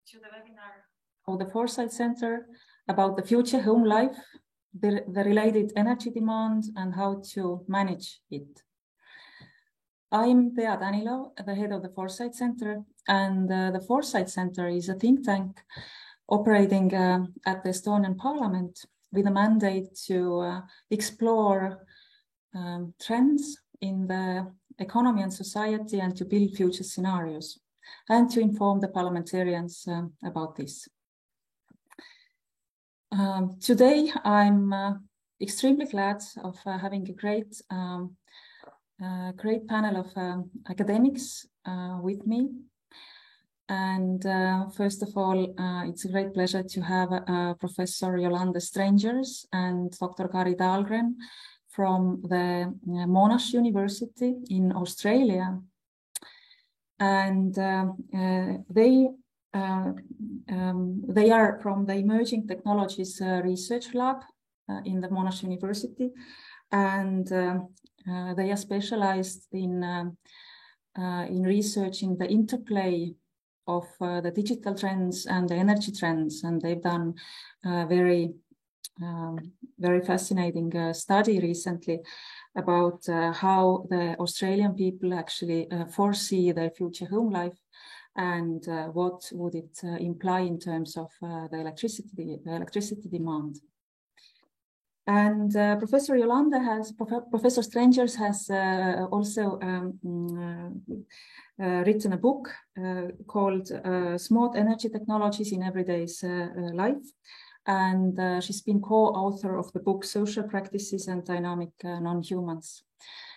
to the webinar of the Foresight Center about the future home life, the related energy demand, and how to manage it. I'm Danilov, the head of the Foresight Center, and the Foresight Center is a think tank operating at the Estonian Parliament with a mandate to explore trends in the economy and society and to build future scenarios and to inform the parliamentarians about this. Today, I'm extremely glad of having a great panel of academics with me. And first of all, it's a great pleasure to have Professor Yolande Strengers and Dr. Kari Dahlgren from the Monash University in Australia. And they are from the Emerging Technologies Research Lab in the Monash University, and they are specialized in researching the interplay of the digital trends and the energy trends, and they've done very fascinating study recently about how the Australian people actually foresee their future home life and what would it imply in terms of the electricity demand. And Professor Strengers has also written a book called Smart Energy Technologies in Everyday Life. And she's been co-author of the book Social Practices and Dynamic Non-Humans.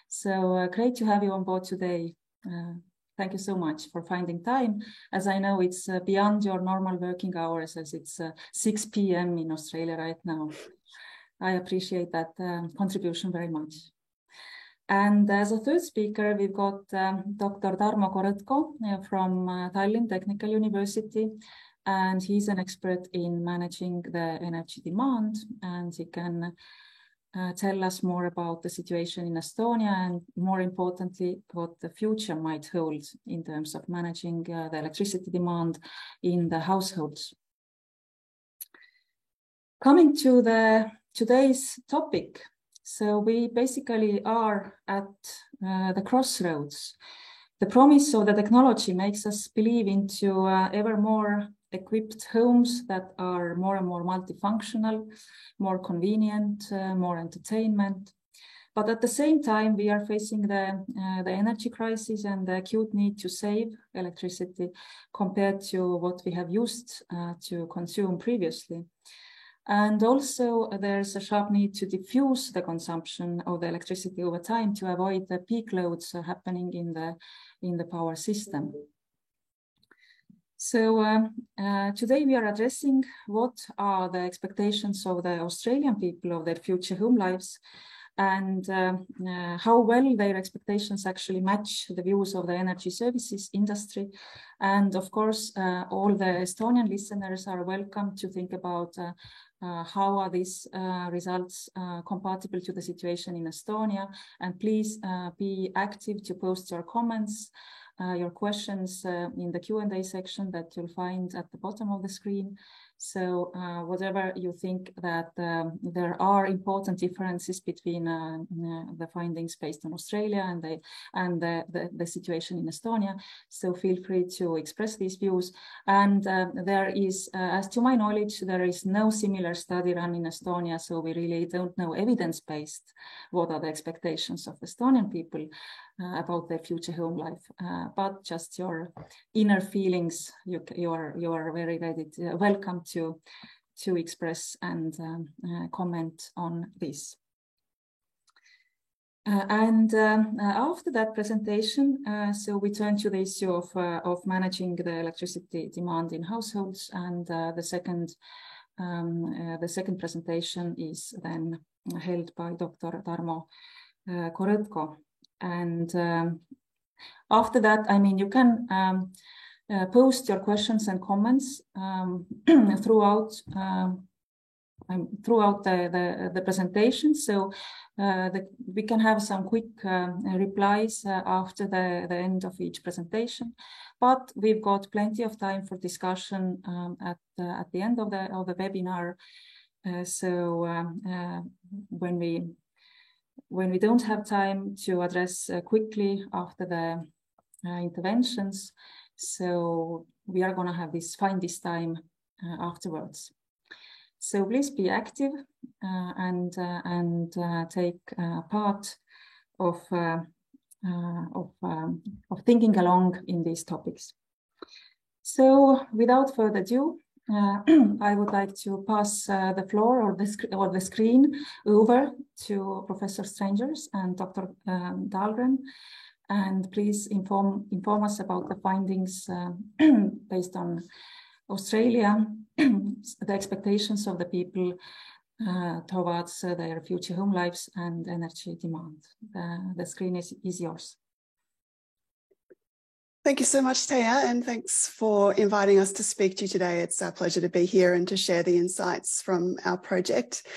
So great to have you on board today. Thank you so much for finding time, as I know it's beyond your normal working hours, as it's 6 p.m. in Australia right now. I appreciate that contribution very much. And as a third speaker, we've got Dr. Tarmo Korõtko from Tallinn Technical University. And he's an expert in managing the energy demand, and he can tell us more about the situation in Estonia and, more importantly, what the future might hold in terms of managing the electricity demand in the households. Coming to today's topic, so we basically are at the crossroads. The promise of the technology makes us believe into ever more equipped homes that are more and more multifunctional, more convenient, more entertainment. But at the same time, we are facing the energy crisis and the acute need to save electricity compared to what we have used to consume previously. And also there's a sharp need to diffuse the consumption of the electricity over time to avoid the peak loads happening in the power system. So today we are addressing what are the expectations of the Australian people of their future home lives, and how well their expectations actually match the views of the energy services industry. And of course, all the Estonian listeners are welcome to think about how are these results compatible to the situation in Estonia. And please be active to post your comments, your questions in the Q&A section that you'll find at the bottom of the screen. So whatever you think that there are important differences between the findings based on Australia and the situation in Estonia, so feel free to express these views. And there is, as to my knowledge, there is no similar study run in Estonia, so we really don't know evidence-based what are the expectations of Estonian people about their future home life, but just your inner feelings. You are very welcome to express and comment on this. And after that presentation, so we turn to the issue of managing the electricity demand in households, and the second presentation is then held by Dr. Tarmo Korõtko. And after that, I mean, you can post your questions and comments throughout throughout the presentation. So we can have some quick replies after the end of each presentation. But we've got plenty of time for discussion at the end of the webinar. When we don't have time to address quickly after the interventions, so we are going to have find this time afterwards. So please be active and take part of thinking along in these topics. So without further ado, I would like to pass the floor or the screen over to Professor Strengers and Dr. Dahlgren, and please inform us about the findings based on Australia, the expectations of the people towards their future home lives and energy demand. The screen is yours. Thank you so much, Taya, and thanks for inviting us to speak to you today. It's our pleasure to be here and to share the insights from our project.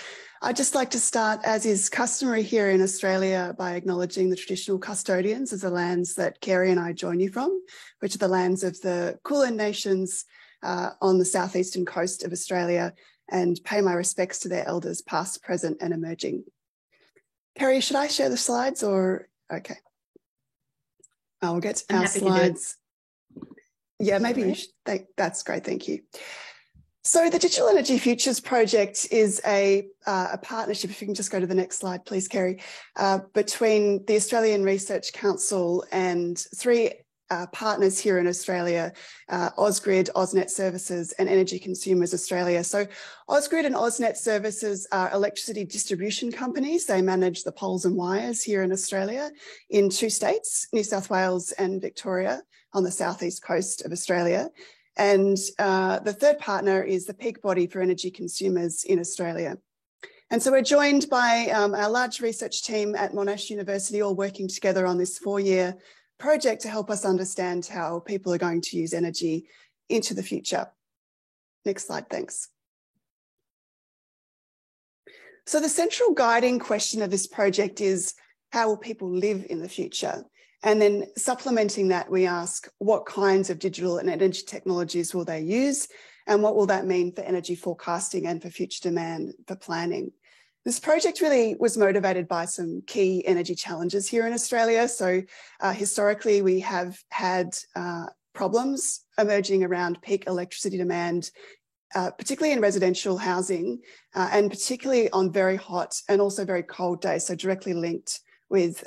I'd just like to start, as is customary here in Australia, by acknowledging the traditional custodians of the lands that Kari and I join you from, which are the lands of the Kulin Nations on the southeastern coast of Australia, and pay my respects to their elders, past, present, and emerging. Kari, should I share the slides or, okay. I'll get to our slides. Yeah, maybe you should. That's great, thank you. So the Digital Energy Futures Project is a partnership, if you can just go to the next slide, please, Kari, between the Australian Research Council and three partners here in Australia, Ausgrid, AusNet Services and Energy Consumers Australia. So Ausgrid and AusNet Services are electricity distribution companies. They manage the poles and wires here in Australia in 2 states, New South Wales and Victoria on the southeast coast of Australia. And the third partner is the peak body for energy consumers in Australia. And so we're joined by our large research team at Monash University, all working together on this 4-year project to help us understand how people are going to use energy into the future. Next slide, thanks. So the central guiding question of this project is, how will people live in the future? And then supplementing that, we ask, what kinds of digital and energy technologies will they use? And what will that mean for energy forecasting and for future demand for planning? This project really was motivated by some key energy challenges here in Australia. So historically, we have had problems emerging around peak electricity demand, particularly in residential housing, and particularly on very hot and also very cold days, so directly linked with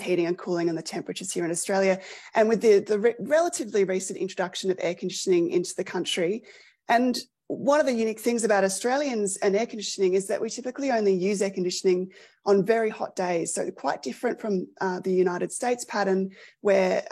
heating and cooling and the temperatures here in Australia. And with the relatively recent introduction of air conditioning into the country. And one of the unique things about Australians and air conditioning is that we typically only use air conditioning on very hot days. So quite different from the United States pattern, where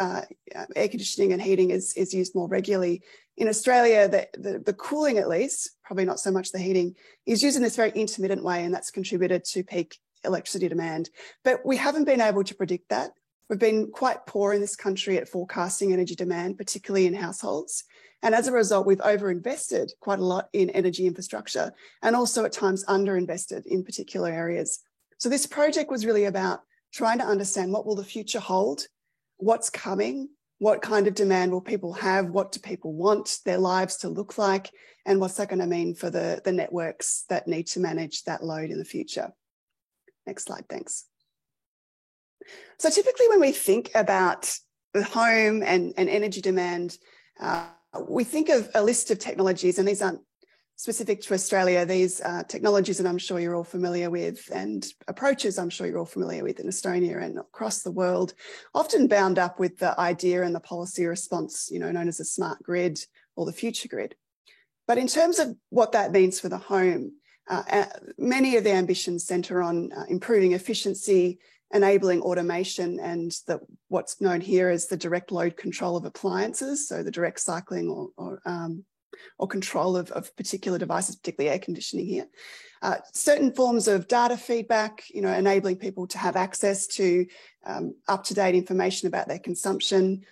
air conditioning and heating is used more regularly. In Australia, the cooling, at least, probably not so much the heating, is used in this very intermittent way, and that's contributed to peak electricity demand. But we haven't been able to predict that. We've been quite poor in this country at forecasting energy demand, particularly in households. And as a result, we've overinvested quite a lot in energy infrastructure, and also at times underinvested in particular areas. So this project was really about trying to understand, what will the future hold? What's coming? What kind of demand will people have? What do people want their lives to look like? And what's that going to mean for the networks that need to manage that load in the future? Next slide, thanks. So typically when we think about the home and energy demand, we think of a list of technologies, and these aren't specific to Australia. These are technologies that I'm sure you're all familiar with, and approaches I'm sure you're all familiar with in Estonia and across the world, often bound up with the idea and the policy response, known as a smart grid or the future grid. But in terms of what that means for the home, many of the ambitions centre on improving efficiency, enabling automation, and what's known here as the direct load control of appliances, so the direct cycling or control of particular devices, particularly air conditioning here. Certain forms of data feedback, enabling people to have access to up-to-date information about their consumption,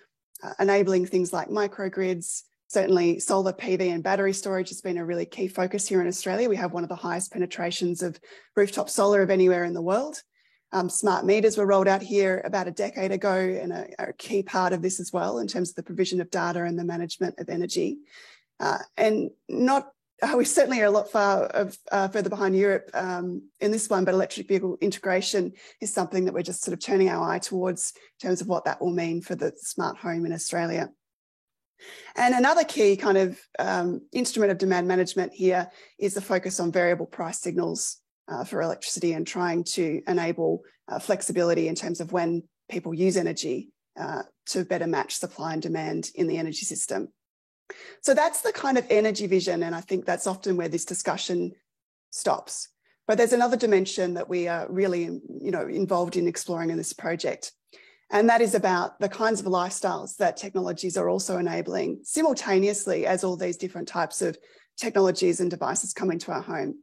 enabling things like microgrids, Certainly solar PV and battery storage has been a really key focus here in Australia. We have one of the highest penetrations of rooftop solar of anywhere in the world. Smart meters were rolled out here about a decade ago and are a key part of this as well in terms of the provision of data and the management of energy. We certainly are a lot further behind Europe in this one, but electric vehicle integration is something that we're just sort of turning our eye towards in terms of what that will mean for the smart home in Australia. And another key kind of instrument of demand management here is the focus on variable price signals for electricity and trying to enable flexibility in terms of when people use energy to better match supply and demand in the energy system. So that's the kind of energy vision, and I think that's often where this discussion stops. But there's another dimension that we are really, involved in exploring in this project, and that is about the kinds of lifestyles that technologies are also enabling simultaneously as all these different types of technologies and devices come into our home.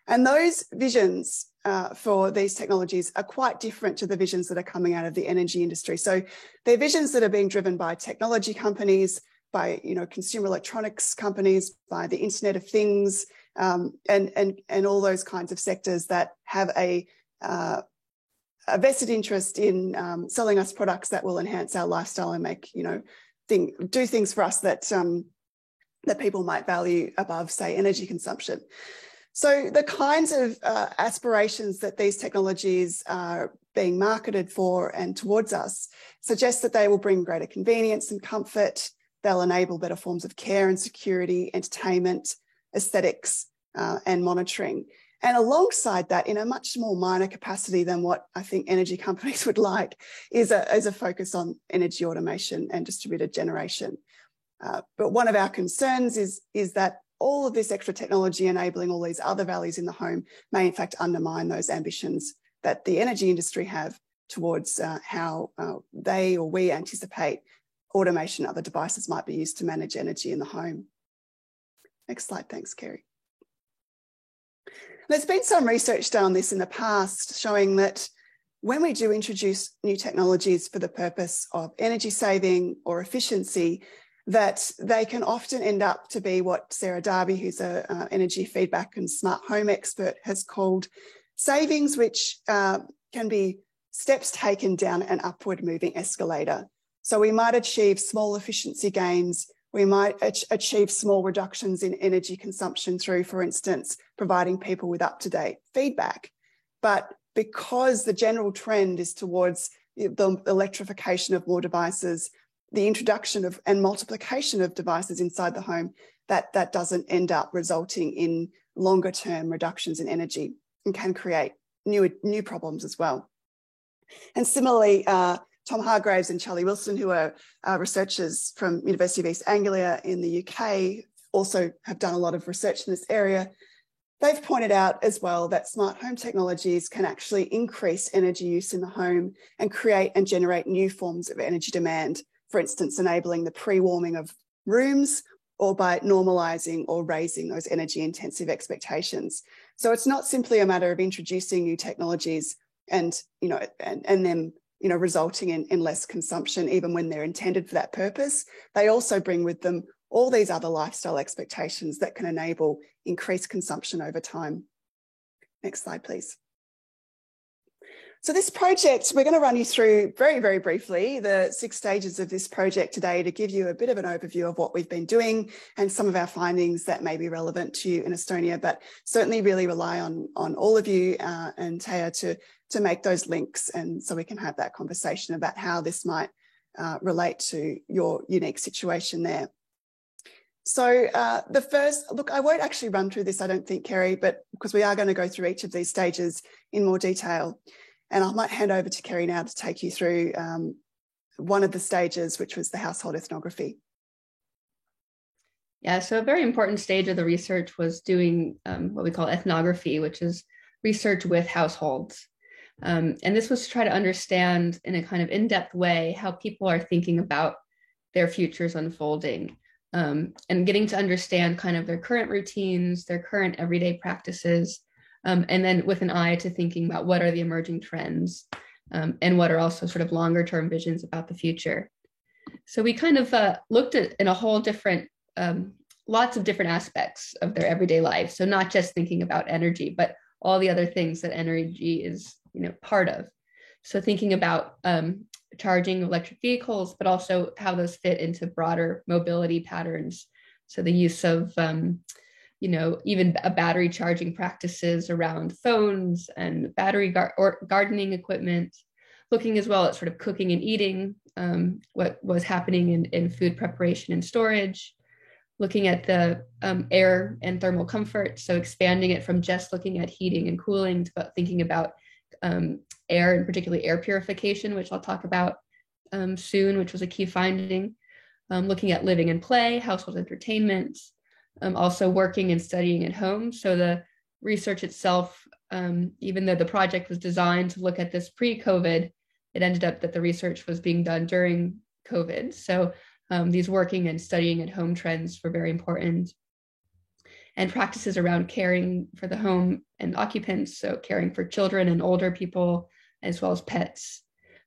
And those visions for these technologies are quite different to the visions that are coming out of the energy industry. So they're visions that are being driven by technology companies, by consumer electronics companies, by the Internet of Things, and all those kinds of sectors that have a vested interest in selling us products that will enhance our lifestyle and make do things for us that that people might value above, say, energy consumption. So the kinds of aspirations that these technologies are being marketed for and towards us suggest that they will bring greater convenience and comfort. They'll enable better forms of care and security, entertainment, aesthetics, and monitoring. And alongside that, in a much more minor capacity than what I think energy companies would like, is a focus on energy automation and distributed generation. But one of our concerns is that all of this extra technology enabling all these other values in the home may in fact undermine those ambitions that the energy industry have towards how they or we anticipate automation and other devices might be used to manage energy in the home. Next slide, thanks, Kari. There's been some research done on this in the past showing that when we do introduce new technologies for the purpose of energy saving or efficiency, that they can often end up to be what Sarah Darby, who's an energy feedback and smart home expert, has called savings, which can be steps taken down an upward moving escalator. So we might achieve small efficiency gains. We might achieve small reductions in energy consumption through, for instance, providing people with up-to-date feedback. But because the general trend is towards the electrification of more devices, the introduction of and multiplication of devices inside the home, that doesn't end up resulting in longer-term reductions in energy and can create new problems as well. And similarly, Tom Hargraves and Charlie Wilson, who are researchers from University of East Anglia in the UK, also have done a lot of research in this area. They've pointed out as well that smart home technologies can actually increase energy use in the home and create and generate new forms of energy demand, for instance, enabling the pre-warming of rooms or by normalising or raising those energy intensive expectations. So it's not simply a matter of introducing new technologies and then resulting in less consumption, even when they're intended for that purpose. They also bring with them all these other lifestyle expectations that can enable increased consumption over time. Next slide, please. So this project, we're going to run you through very, very briefly the 6 stages of this project today to give you a bit of an overview of what we've been doing and some of our findings that may be relevant to you in Estonia, but certainly really rely on all of you and Taya to make those links, and so we can have that conversation about how this might relate to your unique situation there. So the first, look, I won't actually run through this, I don't think, Kari, but because we are going to go through each of these stages in more detail. And I might hand over to Kari now to take you through one of the stages, which was the household ethnography. Yeah, so a very important stage of the research was doing what we call ethnography, which is research with households. And this was to try to understand in a kind of in-depth way how people are thinking about their futures unfolding, and getting to understand kind of their current routines, their current everyday practices, and then with an eye to thinking about what are the emerging trends and what are also sort of longer term visions about the future. So we kind of looked at in a whole different lots of different aspects of their everyday life. So not just thinking about energy, but all the other things that energy is, part of. So thinking about charging electric vehicles, but also how those fit into broader mobility patterns. So the use of, even battery charging practices around phones and battery or gardening equipment, looking as well at sort of cooking and eating, what was happening in food preparation and storage, looking at the air and thermal comfort. So expanding it from just looking at heating and cooling to thinking about air, and particularly air purification, which I'll talk about soon, which was a key finding. Looking at living and play, household entertainment, also working and studying at home. So the research itself, even though the project was designed to look at this pre-COVID, it ended up that the research was being done during COVID. So these working and studying at home trends were very important. And practices around caring for the home and occupants, so caring for children and older people, as well as pets.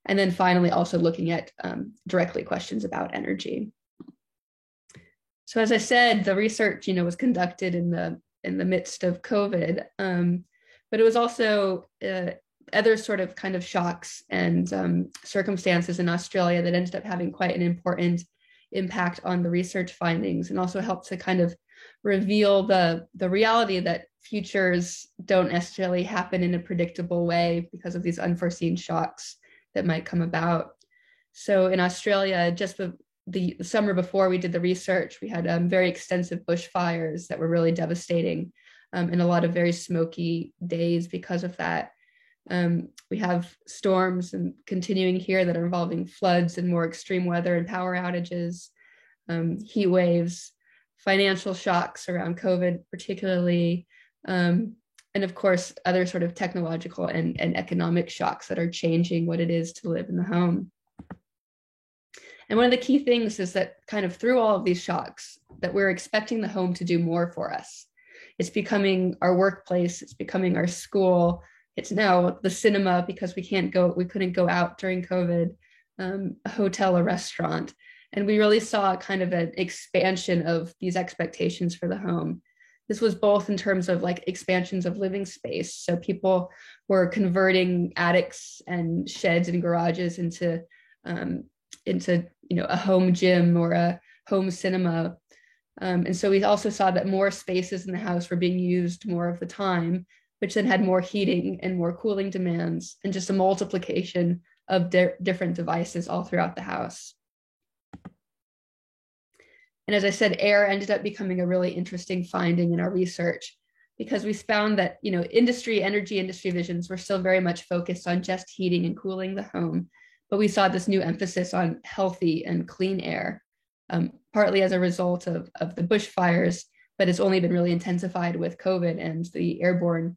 And then finally, also looking at directly questions about energy. So as I said, the research, was conducted in the midst of COVID, but it was also other sort of kind of shocks and circumstances in Australia that ended up having quite an important impact on the research findings, and also helped to kind of reveal the reality that futures don't necessarily happen in a predictable way because of these unforeseen shocks that might come about. So in Australia, just the summer before we did the research, we had very extensive bushfires that were really devastating, and a lot of very smoky days because of that. We have storms and continuing here that are involving floods and more extreme weather and power outages, heat waves, financial shocks around COVID particularly, and of course, other sort of technological and economic shocks that are changing what it is to live in the home. And one of the key things is that kind of through all of these shocks, that we're expecting the home to do more for us. It's becoming our workplace, it's becoming our school, it's now the cinema because we couldn't go out during COVID, a hotel, a restaurant. And we really saw kind of an expansion of these expectations for the home. This was both in terms of like expansions of living space. So people were converting attics and sheds and garages into a home gym or a home cinema. And so we also saw that more spaces in the house were being used more of the time, which then had more heating and more cooling demands, and just a multiplication of different devices all throughout the house. And as I said, air ended up becoming a really interesting finding in our research, because we found that, energy industry visions were still very much focused on just heating and cooling the home. But we saw this new emphasis on healthy and clean air, partly as a result of the bushfires, but it's only been really intensified with COVID and the airborne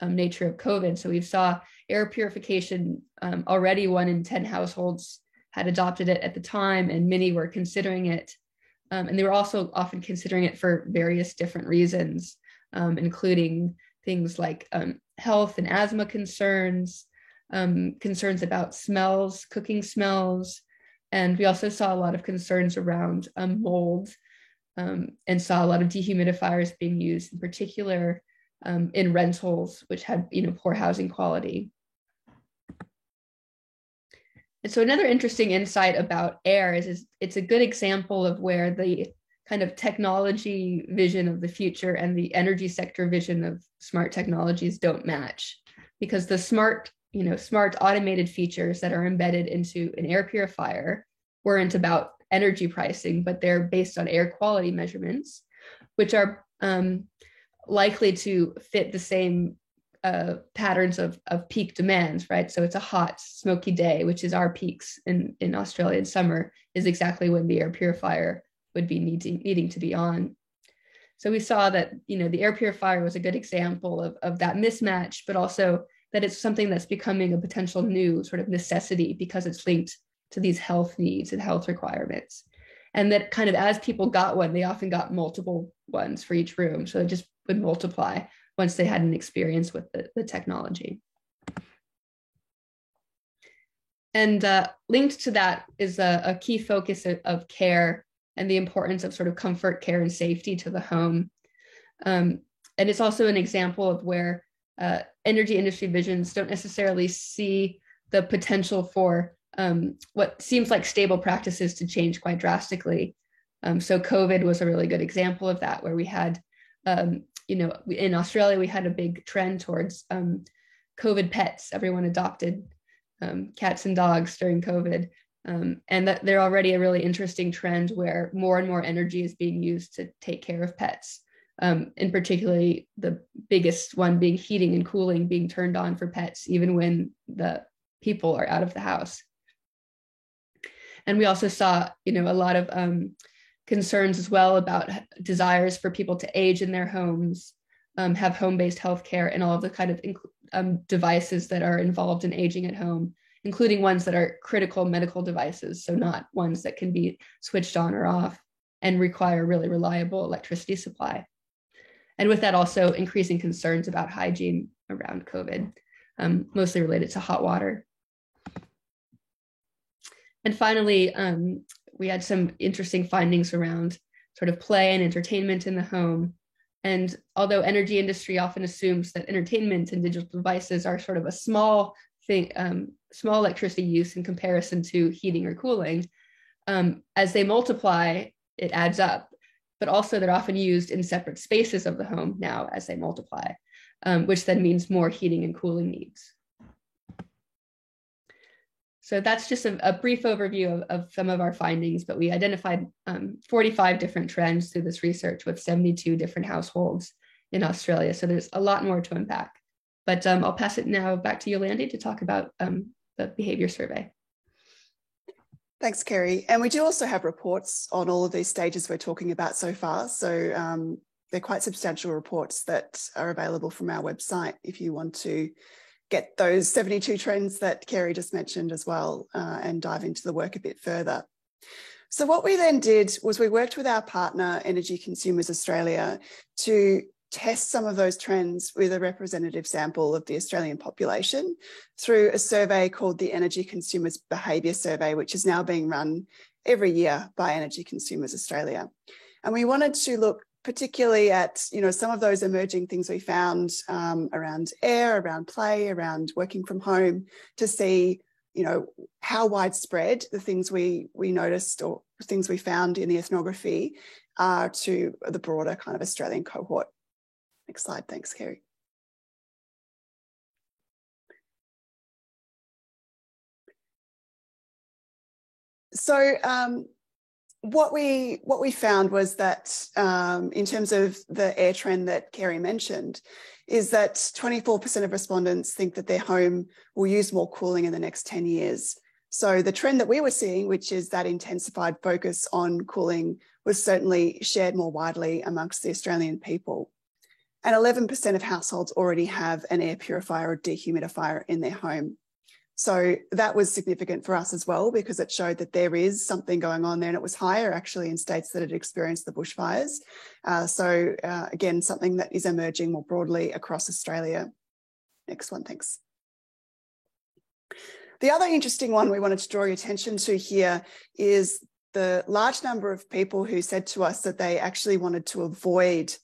nature of COVID. So we saw air purification, already 1 in 10 households had adopted it at the time, and many were considering it. And they were also often considering it for various different reasons, including things like health and asthma concerns, concerns about smells, cooking smells. And we also saw a lot of concerns around mold, and saw a lot of dehumidifiers being used in particular in rentals, which had poor housing quality. And so another interesting insight about air is it's a good example of where the kind of technology vision of the future and the energy sector vision of smart technologies don't match, because the smart automated features that are embedded into an air purifier weren't about energy pricing, but they're based on air quality measurements, which are likely to fit the same patterns of peak demands, right? So it's a hot, smoky day, which is our peaks in Australian summer, is exactly when the air purifier would be needing to be on. So we saw that, the air purifier was a good example of that mismatch, but also that it's something that's becoming a potential new sort of necessity because it's linked to these health needs and health requirements. And that kind of as people got one, they often got multiple ones for each room. So it just would multiply once they had an experience with the technology. And linked to that is a key focus of care and the importance of sort of comfort, care, and safety to the home. And it's also an example of where energy industry visions don't necessarily see the potential for what seems like stable practices to change quite drastically. So COVID was a really good example of that, where we had, in Australia, we had a big trend towards COVID pets. Everyone adopted cats and dogs during COVID. And that they're already a really interesting trend where more and more energy is being used to take care of pets. And particularly the biggest one being heating and cooling being turned on for pets, even when the people are out of the house. And we also saw, a lot of concerns as well about desires for people to age in their homes, have home-based healthcare, and all of the kind of devices that are involved in aging at home, including ones that are critical medical devices, so not ones that can be switched on or off and require really reliable electricity supply. And with that, also increasing concerns about hygiene around COVID, mostly related to hot water. And finally, we had some interesting findings around sort of play and entertainment in the home. And although energy industry often assumes that entertainment and digital devices are sort of a small thing, small electricity use in comparison to heating or cooling, as they multiply, it adds up. But also they're often used in separate spaces of the home now as they multiply, which then means more heating and cooling needs. So that's just a brief overview of some of our findings, but we identified 45 different trends through this research with 72 different households in Australia. So there's a lot more to unpack. But I'll pass it now back to Yolande to talk about the behavior survey. Thanks, Kari. And we do also have reports on all of these stages we're talking about so far. So they're quite substantial reports that are available from our website if you want to get those 72 trends that Kari just mentioned as well, and dive into the work a bit further. So what we then did was we worked with our partner, Energy Consumers Australia, to test some of those trends with a representative sample of the Australian population through a survey called the Energy Consumers Behaviour Survey, which is now being run every year by Energy Consumers Australia. And we wanted to look particularly at, some of those emerging things we found around air, around play, around working from home, to see, how widespread the things we noticed or things we found in the ethnography are to the broader kind of Australian cohort. Next slide, thanks, Kari. So what we found was that in terms of the air trend that Kari mentioned, is that 24% of respondents think that their home will use more cooling in the next 10 years. So the trend that we were seeing, which is that intensified focus on cooling, was certainly shared more widely amongst the Australian people. And 11% of households already have an air purifier or dehumidifier in their home. So that was significant for us as well, because it showed that there is something going on there, and it was higher actually in states that had experienced the bushfires. Again, something that is emerging more broadly across Australia. Next one, thanks. The other interesting one we wanted to draw your attention to here is the large number of people who said to us that they actually wanted to avoid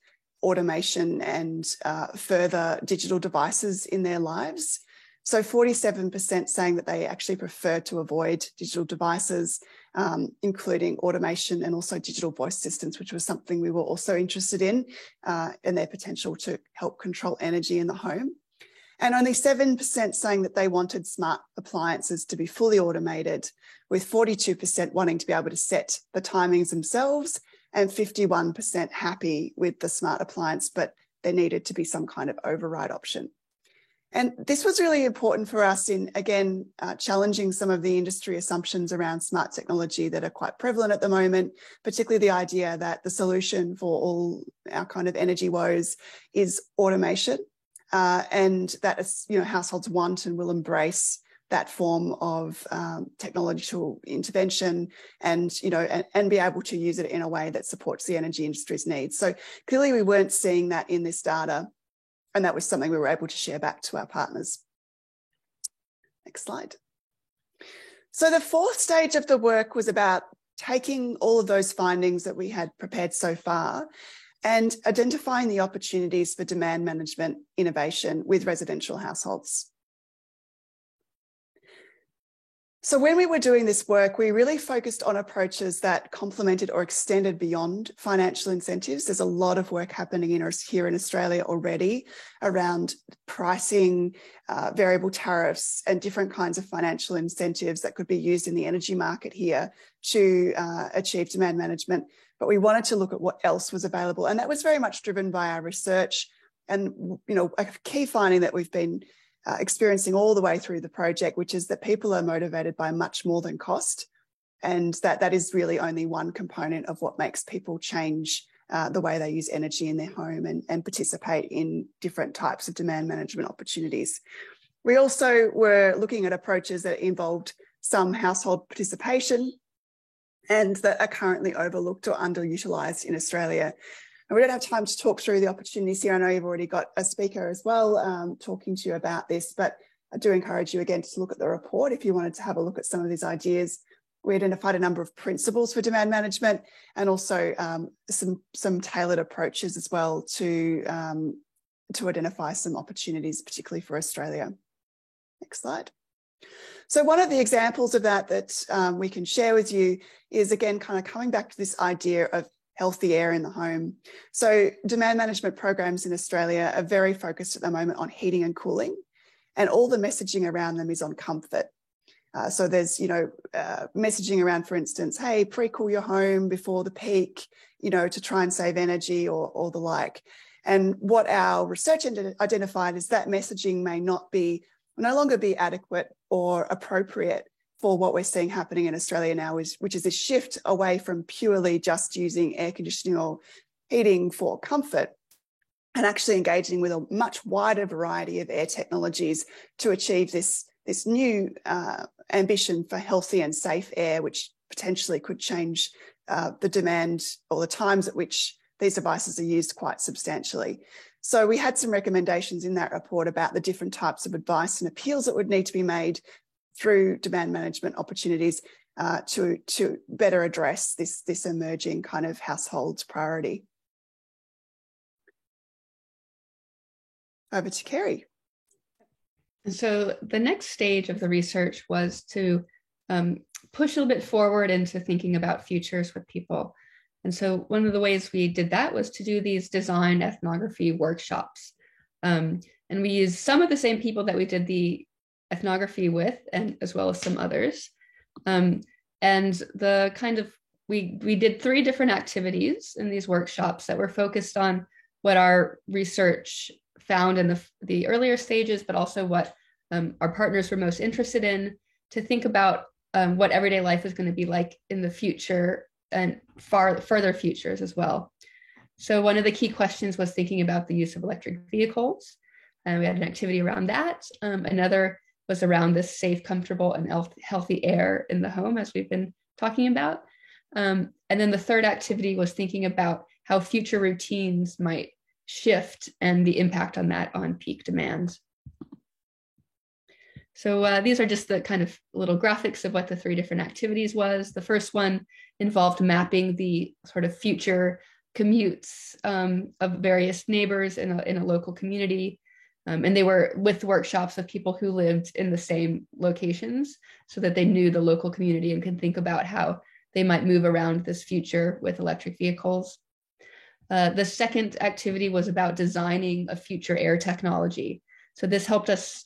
automation and further digital devices in their lives. So 47% saying that they actually prefer to avoid digital devices, including automation and also digital voice assistants, which was something we were also interested in, and their potential to help control energy in the home. And only 7% saying that they wanted smart appliances to be fully automated, with 42% wanting to be able to set the timings themselves and 51% happy with the smart appliance, but there needed to be some kind of override option. And this was really important for us in, again, challenging some of the industry assumptions around smart technology that are quite prevalent at the moment, particularly the idea that the solution for all our kind of energy woes is automation, and that households want and will embrace that form of technological intervention and be able to use it in a way that supports the energy industry's needs. So clearly we weren't seeing that in this data, and that was something we were able to share back to our partners. Next slide. So the fourth stage of the work was about taking all of those findings that we had prepared so far and identifying the opportunities for demand management innovation with residential households. So when we were doing this work, we really focused on approaches that complemented or extended beyond financial incentives. There's a lot of work happening here in Australia already around pricing, variable tariffs, and different kinds of financial incentives that could be used in the energy market here to achieve demand management. But we wanted to look at what else was available. And that was very much driven by our research. And, you know, a key finding that we've been experiencing all the way through the project, which is that people are motivated by much more than cost, and that is really only one component of what makes people change the way they use energy in their home and participate in different types of demand management opportunities. We also were looking at approaches that involved some household participation and that are currently overlooked or underutilised in Australia. And we don't have time to talk through the opportunities here. I know you've already got a speaker as well talking to you about this, but I do encourage you again to look at the report if you wanted to have a look at some of these ideas. We identified a number of principles for demand management and also some tailored approaches as well to identify some opportunities, particularly for Australia. Next slide. So one of the examples of that we can share with you is, again, kind of coming back to this idea of healthy air in the home. So demand management programs in Australia are very focused at the moment on heating and cooling, and all the messaging around them is on comfort. So there's, you know, messaging around, for instance, hey, pre-cool your home before the peak, you know, to try and save energy or the like. And what our research identified is that messaging may no longer be adequate or appropriate for what we're seeing happening in Australia now, which is a shift away from purely just using air conditioning or heating for comfort and actually engaging with a much wider variety of air technologies to achieve this new ambition for healthy and safe air, which potentially could change the demand or the times at which these devices are used quite substantially. So we had some recommendations in that report about the different types of advice and appeals that would need to be made through demand management opportunities to better address this emerging kind of household priority. Over to Kari. So the next stage of the research was to push a little bit forward into thinking about futures with people. And so one of the ways we did that was to do these design ethnography workshops. And we used some of the same people that we did the ethnography with, and as well as some others. And the kind of, we did 3 different activities in these workshops that were focused on what our research found in the earlier stages, but also what our partners were most interested in, to think about what everyday life is going to be like in the future and further futures as well. So one of the key questions was thinking about the use of electric vehicles. And we had an activity around that. Another was around this safe, comfortable, and healthy air in the home, as we've been talking about. And then the third activity was thinking about how future routines might shift and the impact on that on peak demand. So these are just the kind of little graphics of what the 3 different activities was. The first one involved mapping the sort of future commutes of various neighbors in a local community. And they were with workshops of people who lived in the same locations so that they knew the local community and could think about how they might move around this future with electric vehicles. The second activity was about designing a future air technology. So this helped us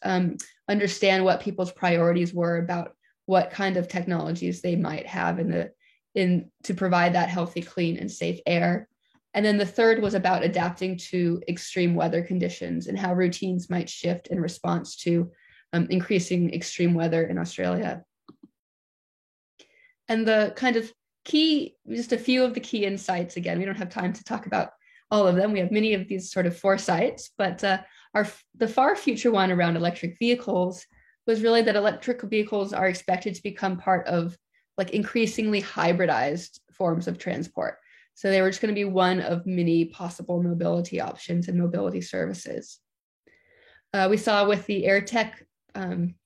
understand what people's priorities were about what kind of technologies they might have to provide that healthy, clean, and safe air. And then the third was about adapting to extreme weather conditions and how routines might shift in response to increasing extreme weather in Australia. And the kind of key, just a few of the key insights, again, we don't have time to talk about all of them. We have many of these sort of foresights, but the far future one around electric vehicles was really that electric vehicles are expected to become part of like increasingly hybridized forms of transport. So they were just going to be one of many possible mobility options and mobility services. We saw with the air tech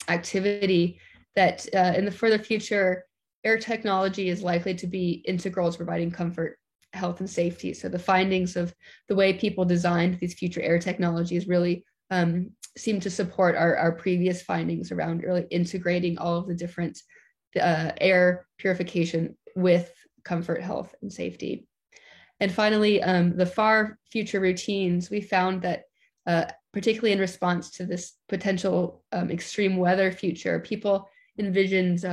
activity that in the further future, air technology is likely to be integral to providing comfort, health, and safety. So the findings of the way people designed these future air technologies really seem to support our previous findings around really integrating all of the different air purification with comfort, health, and safety. And finally, the far future routines, we found that particularly in response to this potential extreme weather future, people envisioned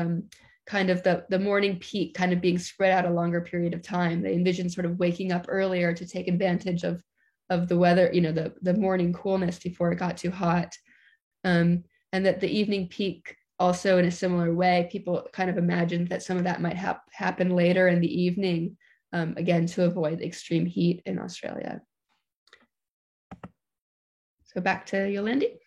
kind of the morning peak kind of being spread out a longer period of time. They envisioned sort of waking up earlier to take advantage of the weather, you know, the morning coolness before it got too hot. And that the evening peak also in a similar way, people kind of imagined that some of that might happen later in the evening, again, to avoid extreme heat in Australia. So back to Yolande.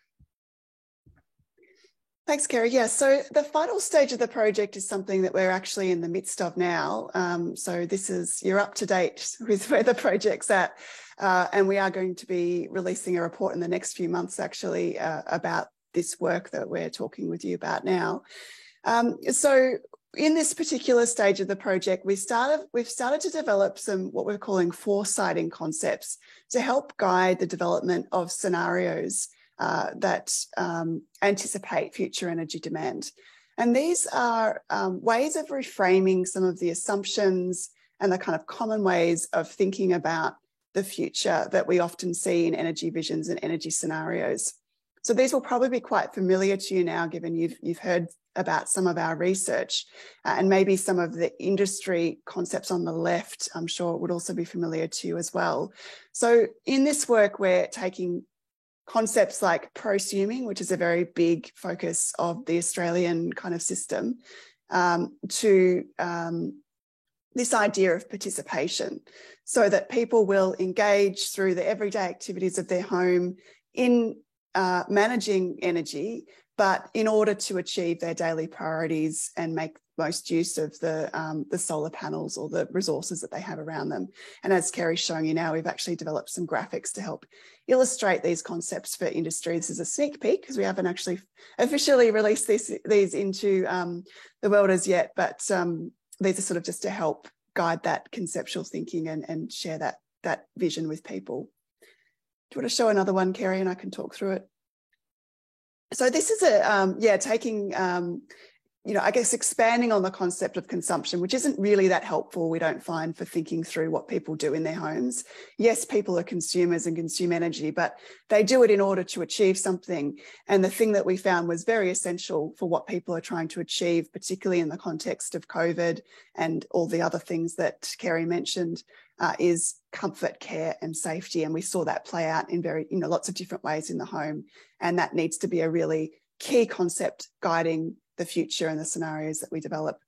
Thanks, Kari. Yeah, so the final stage of the project is something that we're actually in the midst of now. So this is, you're up to date with where the project's at. And we are going to be releasing a report in the next few months, actually, about this work that we're talking with you about now. So in this particular stage of the project, we've started to develop some what we're calling foresighting concepts to help guide the development of scenarios that anticipate future energy demand. And these are ways of reframing some of the assumptions and the kind of common ways of thinking about the future that we often see in energy visions and energy scenarios. So these will probably be quite familiar to you now, given you've heard about some of our research, and maybe some of the industry concepts on the left, I'm sure would also be familiar to you as well. So in this work, we're taking concepts like prosuming, which is a very big focus of the Australian kind of system, to this idea of participation, so that people will engage through the everyday activities of their home in managing energy, but in order to achieve their daily priorities and make most use of the solar panels or the resources that they have around them. And as Kari's showing you now, we've actually developed some graphics to help illustrate these concepts for industry. This is a sneak peek because we haven't actually officially released these into the world as yet, but these are sort of just to help guide that conceptual thinking and share that vision with people. Do you want to show another one, Kari, and I can talk through it? So this is taking, I guess expanding on the concept of consumption, which isn't really that helpful, we don't find, for thinking through what people do in their homes. Yes, people are consumers and consume energy, but they do it in order to achieve something. And the thing that we found was very essential for what people are trying to achieve, particularly in the context of COVID and all the other things that Kari mentioned, is comfort, care, and safety. And we saw that play out in lots of different ways in the home. And that needs to be a really key concept guiding the future and the scenarios that we develop.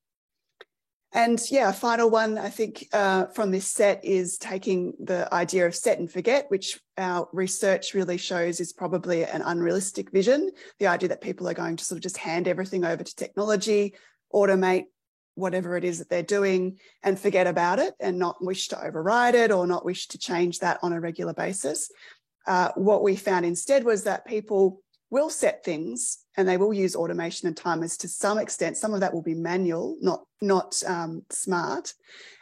And yeah, a final one, I think, from this set is taking the idea of set and forget, which our research really shows is probably an unrealistic vision. The idea that people are going to sort of just hand everything over to technology, automate whatever it is that they're doing and forget about it and not wish to override it or not wish to change that on a regular basis. What we found instead was that people will set things and they will use automation and timers to some extent. Some of that will be manual, not smart,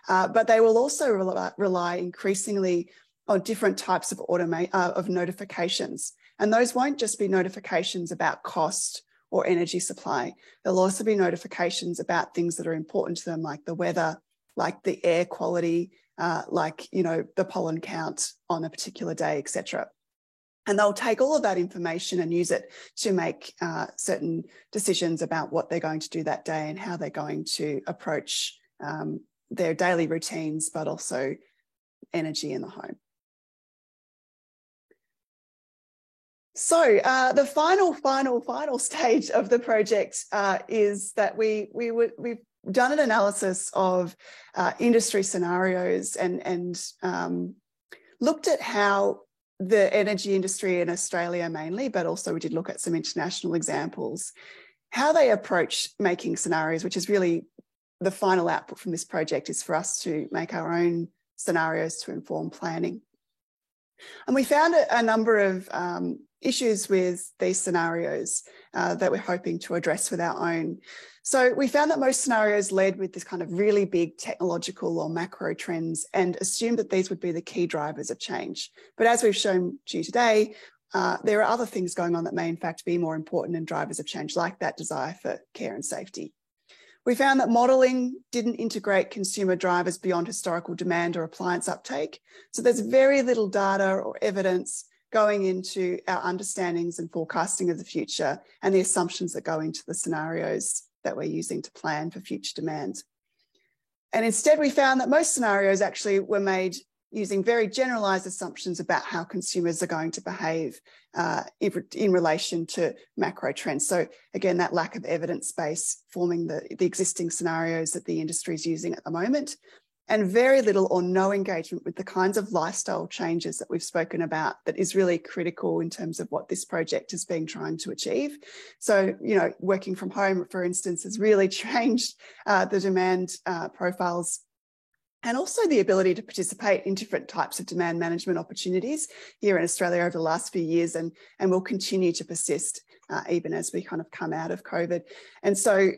but they will also rely increasingly on different types of notifications. And those won't just be notifications about cost or energy supply. There'll also be notifications about things that are important to them, like the weather, like the air quality, the pollen count on a particular day, etc. And they'll take all of that information and use it to make certain decisions about what they're going to do that day and how they're going to approach their daily routines, but also energy in the home. So the final stage of the project is that we've done an analysis of industry scenarios and looked at how the energy industry in Australia mainly, but also we did look at some international examples, how they approach making scenarios, which is really the final output from this project, is for us to make our own scenarios to inform planning. And we found a number of issues with these scenarios that we're hoping to address with our own. So we found that most scenarios led with this kind of really big technological or macro trends and assumed that these would be the key drivers of change. But as we've shown to you today, there are other things going on that may in fact be more important and drivers of change, like that desire for care and safety. We found that modelling didn't integrate consumer drivers beyond historical demand or appliance uptake. So there's very little data or evidence going into our understandings and forecasting of the future and the assumptions that go into the scenarios that we're using to plan for future demand. And instead, we found that most scenarios actually were made using very generalised assumptions about how consumers are going to behave in relation to macro trends. So again, that lack of evidence base forming the existing scenarios that the industry is using at the moment, and very little or no engagement with the kinds of lifestyle changes that we've spoken about that is really critical in terms of what this project has been trying to achieve. So, you know, working from home, for instance, has really changed the demand profiles, and also the ability to participate in different types of demand management opportunities here in Australia over the last few years, and will continue to persist even as we kind of come out of COVID. And so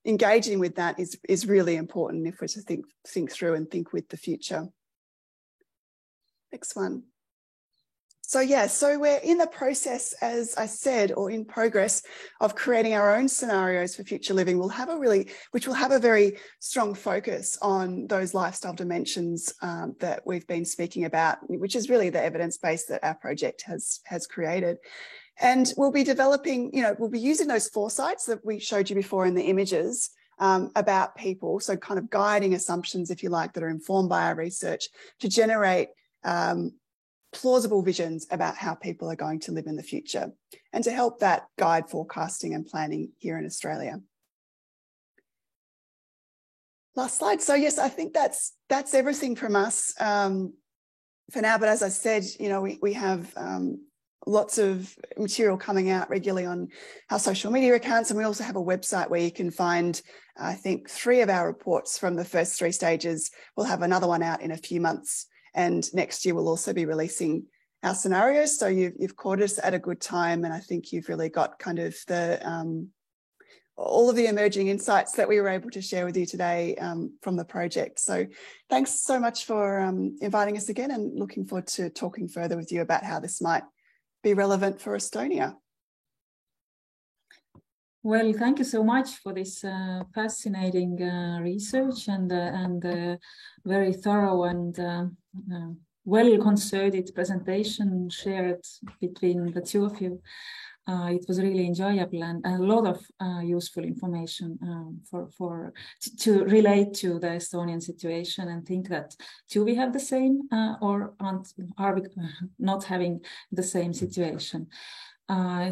engaging with that is really important if we're to think through and think with the future. Next one. So yeah, so we're in the process, as I said, or in progress of creating our own scenarios for future living. Which will have a very strong focus on those lifestyle dimensions that we've been speaking about, which is really the evidence base that our project has created. And we'll be developing, we'll be using those foresights that we showed you before in the images about people. So kind of guiding assumptions, if you like, that are informed by our research to generate plausible visions about how people are going to live in the future, and to help that guide forecasting and planning here in Australia. Last slide. So yes, I think that's everything from us for now. But as I said, we have lots of material coming out regularly on our social media accounts, and we also have a website where you can find, I think, 3 of our reports from the first 3 stages. We'll have another one out in a few months. And next year, we'll also be releasing our scenarios. So you've caught us at a good time. And I think you've really got kind of all of the emerging insights that we were able to share with you today from the project. So thanks so much for inviting us again, and looking forward to talking further with you about how this might be relevant for Estonia. Well, thank you so much for this fascinating research and very thorough and well-concerted presentation shared between the two of you. It was really enjoyable and a lot of useful information to relate to the Estonian situation, and think that do we have the same or are we not having the same situation? Well,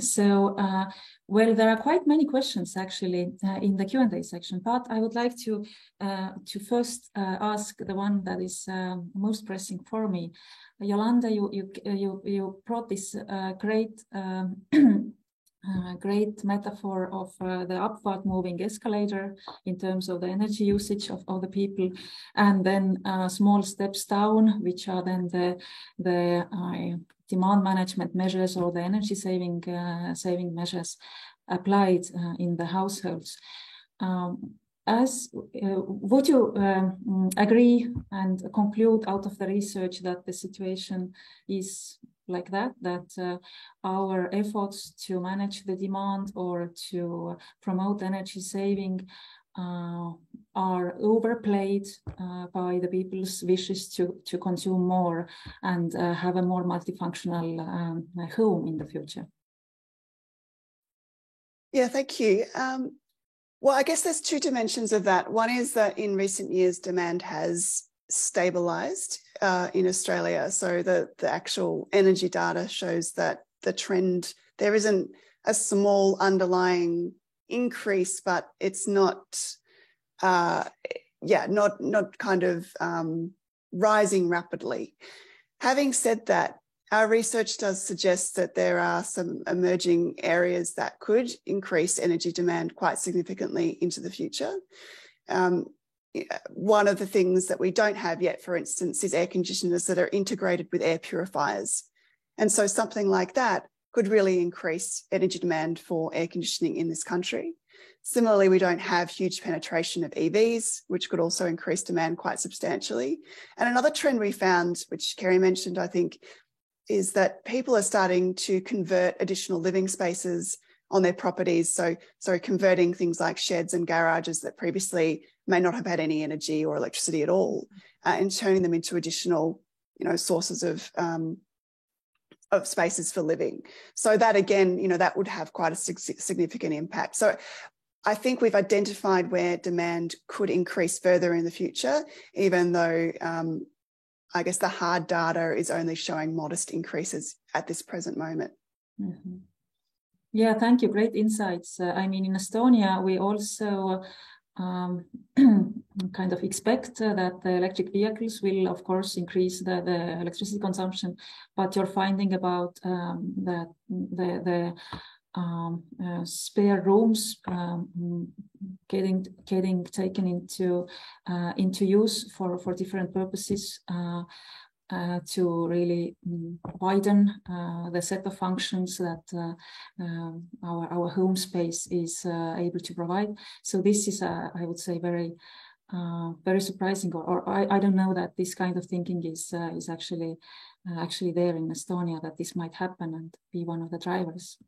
there are quite many questions actually in the Q&A section, but I would like to first ask the one that is most pressing for me. Yolande, you brought this great great metaphor of the upward moving escalator in terms of the energy usage of the people, and then small steps down, which are then the demand management measures or the energy saving measures applied in the households. Would you agree and conclude out of the research that the situation is like that our efforts to manage the demand or to promote energy saving are overplayed by the people's wishes to consume more and have a more multifunctional home in the future? Yeah, thank you. Well, I guess there's 2 dimensions of that. One is that in recent years, demand has stabilised in Australia. So the actual energy data shows that the trend, there isn't a small underlying increase, but it's not kind of rising rapidly. Having said that, our research does suggest that there are some emerging areas that could increase energy demand quite significantly into the future. One of the things that we don't have yet, for instance, is air conditioners that are integrated with air purifiers. And so something like that could really increase energy demand for air conditioning in this country. Similarly, we don't have huge penetration of EVs, which could also increase demand quite substantially. And another trend we found, which Kari mentioned, I think, is that people are starting to convert additional living spaces on their properties. So converting things like sheds and garages that previously may not have had any energy or electricity at all, and turning them into additional, sources of spaces for living. So that again, that would have quite a significant impact. So I think we've identified where demand could increase further in the future, even though I guess the hard data is only showing modest increases at this present moment. Mm-hmm. Yeah, thank you. Great insights. In Estonia, we also kind of expect that the electric vehicles will, of course, increase the electricity consumption. But your finding about that the spare rooms getting taken into use for different purposes to really widen the set of functions that our home space is able to provide. So this is, I would say, very surprising, or I don't know that this kind of thinking is actually there in Estonia, that this might happen and be one of the drivers.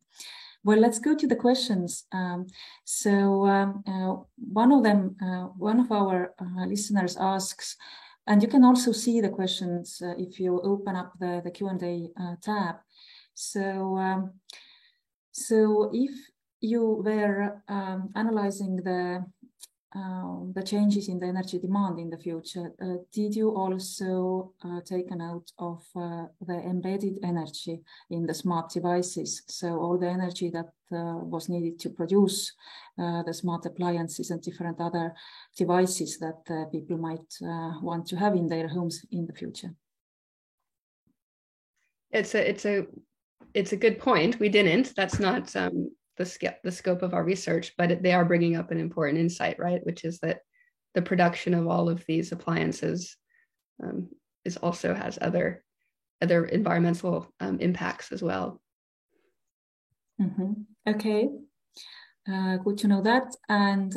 Well, let's go to the questions. One of our listeners asks, and you can also see the questions if you open up the Q&A tab. So if you were analyzing the changes in the energy demand in the future, did you also take a note of the embedded energy in the smart devices? So all the energy that was needed to produce the smart appliances and different other devices that people might want to have in their homes in the future. It's a good point. We didn't. That's not the scope of our research, but they are bringing up an important insight, right? Which is that the production of all of these appliances also has other environmental impacts as well. Mm-hmm. Okay. Good to know that. And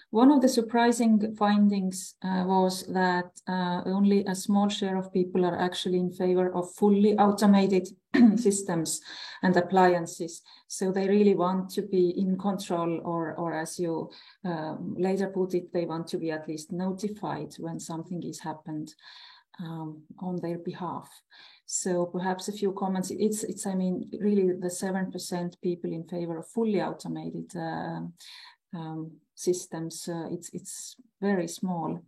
one of the surprising findings was that only a small share of people are actually in favor of fully automated systems and appliances. So they really want to be in control, or as you later put it, they want to be at least notified when something is happened on their behalf. So perhaps a few comments. It's really the 7% people in favor of fully automated systems. It's very small.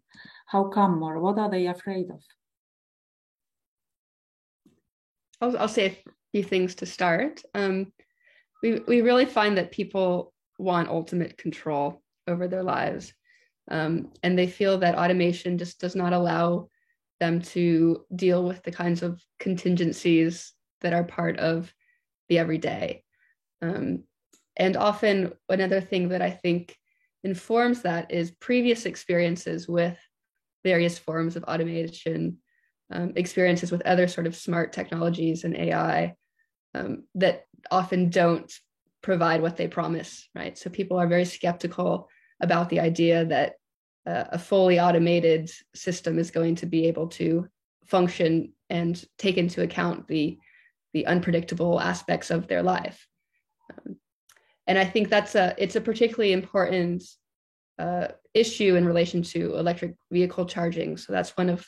How come, or what are they afraid of? I'll say a few things to start. We really find that people want ultimate control over their lives, and they feel that automation just does not allow them to deal with the kinds of contingencies that are part of the everyday. And often another thing that I think informs that is previous experiences with various forms of automation, experiences with other sort of smart technologies and AI that often don't provide what they promise, right? So people are very skeptical about the idea that a fully automated system is going to be able to function and take into account the unpredictable aspects of their life. And I think it's a particularly important issue in relation to electric vehicle charging. So that's one of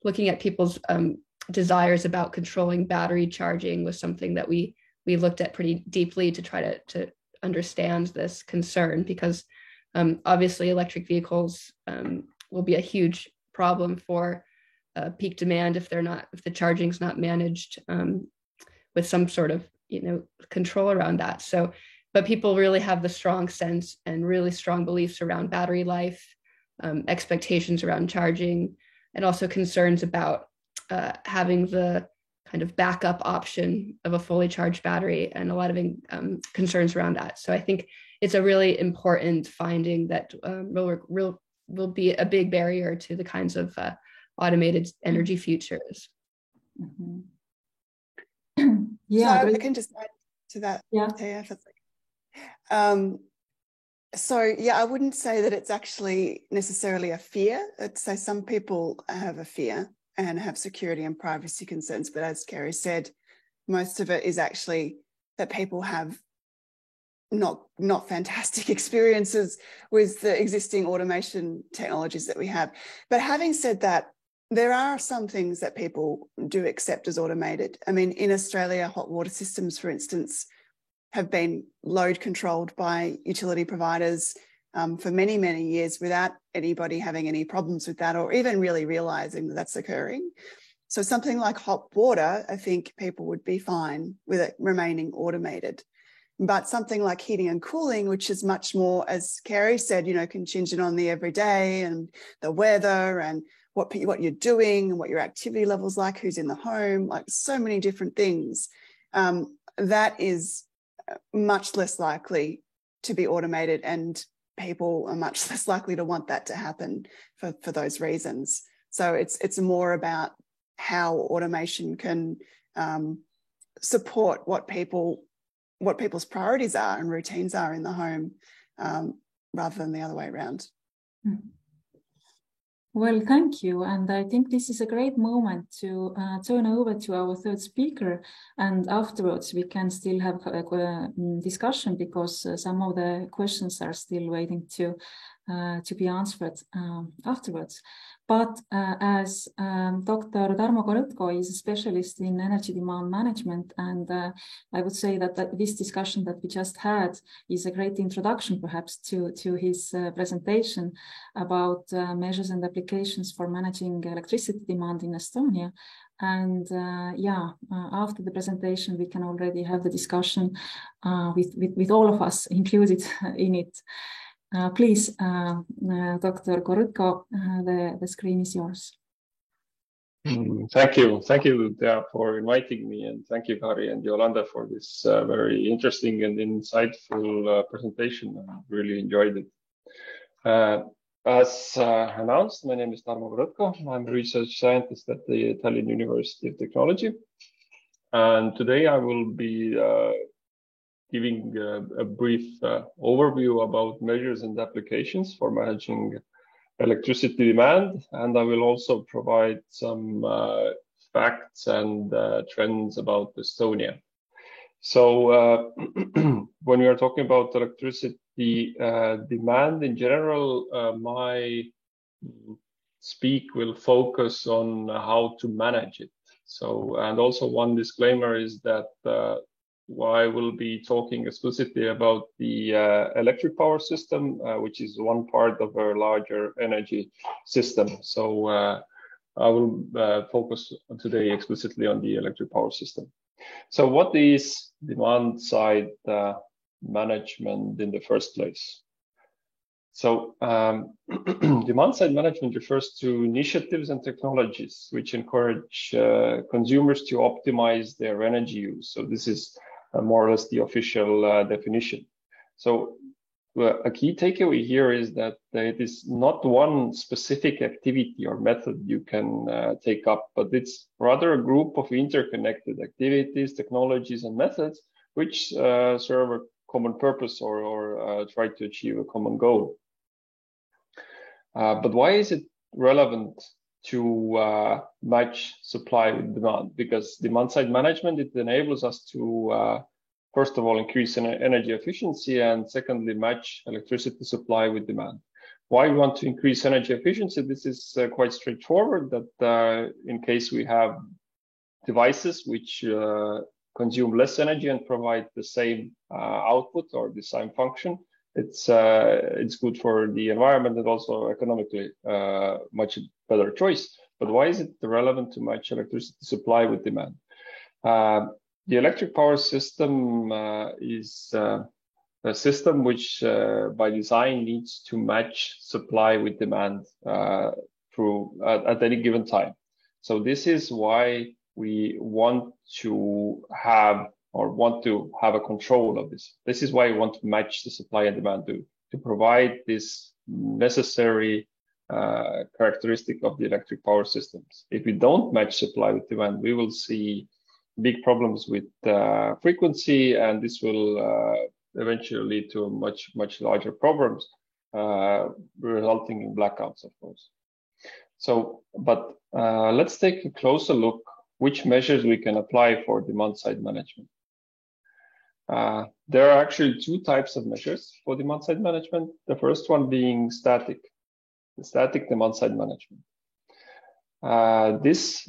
looking at people's desires about controlling battery charging was something that we looked at pretty deeply to try to understand this concern, because obviously electric vehicles will be a huge problem for peak demand if the charging's not managed with some sort of control around that. So, but people really have the strong sense and really strong beliefs around battery life, expectations around charging, and also concerns about having the kind of backup option of a fully charged battery, and a lot of concerns around that. So I think it's a really important finding that will be a big barrier to the kinds of automated energy futures. Mm-hmm. Yeah, so I can just add to that? Yeah. So yeah, I wouldn't say that it's actually necessarily a fear. I'd say some people have a fear and have security and privacy concerns, but as Kari said, most of it is actually that people have not fantastic experiences with the existing automation technologies that we have. But having said that, there are some things that people do accept as automated. I mean, in Australia, hot water systems, for instance, have been load controlled by utility providers for many, many years without anybody having any problems with that or even really realizing that that's occurring. So something like hot water, I think people would be fine with it remaining automated. But something like heating and cooling, which is much more, as Kari said, contingent on the everyday and the weather and what you're doing and what your activity level's like, who's in the home, like so many different things. That is much less likely to be automated, and people are much less likely to want that to happen for those reasons. So it's more about how automation can support what people's priorities are and routines are in the home, rather than the other way around. Well, thank you. And I think this is a great moment to turn over to our third speaker. And afterwards, we can still have a discussion because some of the questions are still waiting to be answered afterwards. But as Dr. Tarmo Korõtko is a specialist in energy demand management, and I would say that this discussion that we just had is a great introduction perhaps to his presentation about measures and applications for managing electricity demand in Estonia. And after the presentation, we can already have the discussion with all of us included in it. Please, Dr. Korõtko, the screen is yours. Thank you. Thank you for inviting me, and thank you, Kari and Yolande, for this very interesting and insightful presentation. I really enjoyed it. As announced, my name is Tarmo Korõtko. I'm a research scientist at the Tallinn University of Technology. And today I will be giving a brief overview about measures and applications for managing electricity demand. And I will also provide some facts and trends about Estonia. So when we are talking about electricity demand in general, my speak will focus on how to manage it. So, and also one disclaimer is that I will be talking explicitly about the electric power system, which is one part of a larger energy system. So I will focus today explicitly on the electric power system. So what is demand side management in the first place? So demand side management refers to initiatives and technologies which encourage consumers to optimize their energy use. So this is more or less the official definition. So a key takeaway here is that it is not one specific activity or method you can take up, but it's rather a group of interconnected activities, technologies, and methods which serve a common purpose or try to achieve a common goal. But why is it relevant to match supply with demand? Because demand side management, it enables us to first of all increase energy efficiency, and secondly match electricity supply with demand. Why we want to increase energy efficiency? This is quite straightforward, that in case we have devices which consume less energy and provide the same output or the same function, it's good for the environment and also economically much better choice. But why is it relevant to match electricity supply with demand? The electric power system is a system which by design needs to match supply with demand at any given time. So this is why we want to have a control of this. This is why we want to match the supply and demand to provide this necessary characteristic of the electric power systems. If we don't match supply with demand, we will see big problems with frequency, and this will eventually lead to much larger problems, resulting in blackouts, of course. So, but let's take a closer look which measures we can apply for demand-side management. There are actually two types of measures for demand-side management. The first one being static demand-side management. This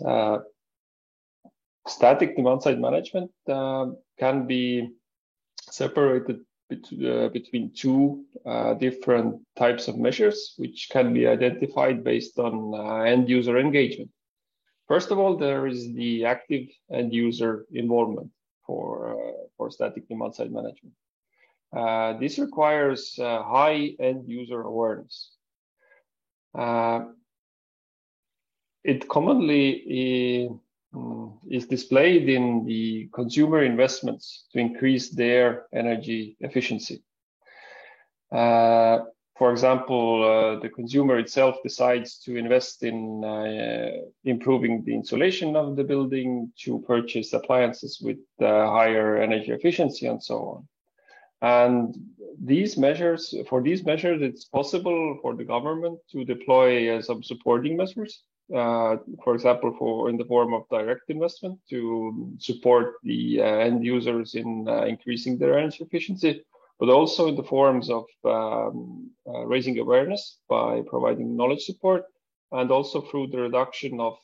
static demand-side management can be separated between two different types of measures, which can be identified based on end-user engagement. First of all, there is the active end-user involvement for static demand-side management. This requires high end-user awareness. It commonly is displayed in the consumer investments to increase their energy efficiency. For example, the consumer itself decides to invest in improving the insulation of the building, to purchase appliances with higher energy efficiency, and so on. And these measures, it's possible for the government to deploy some supporting measures. For example, in the form of direct investment to support the end users in increasing their energy efficiency, but also in the forms of raising awareness by providing knowledge support, and also through the reduction of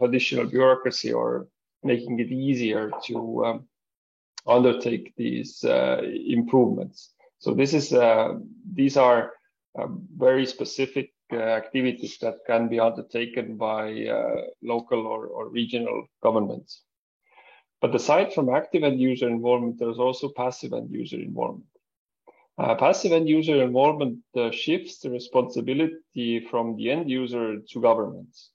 additional bureaucracy, or making it easier to undertake these improvements. So these are very specific activities that can be undertaken by local or regional governments. But aside from active end user involvement, there's also passive end user involvement. Passive end user involvement shifts the responsibility from the end user to governments.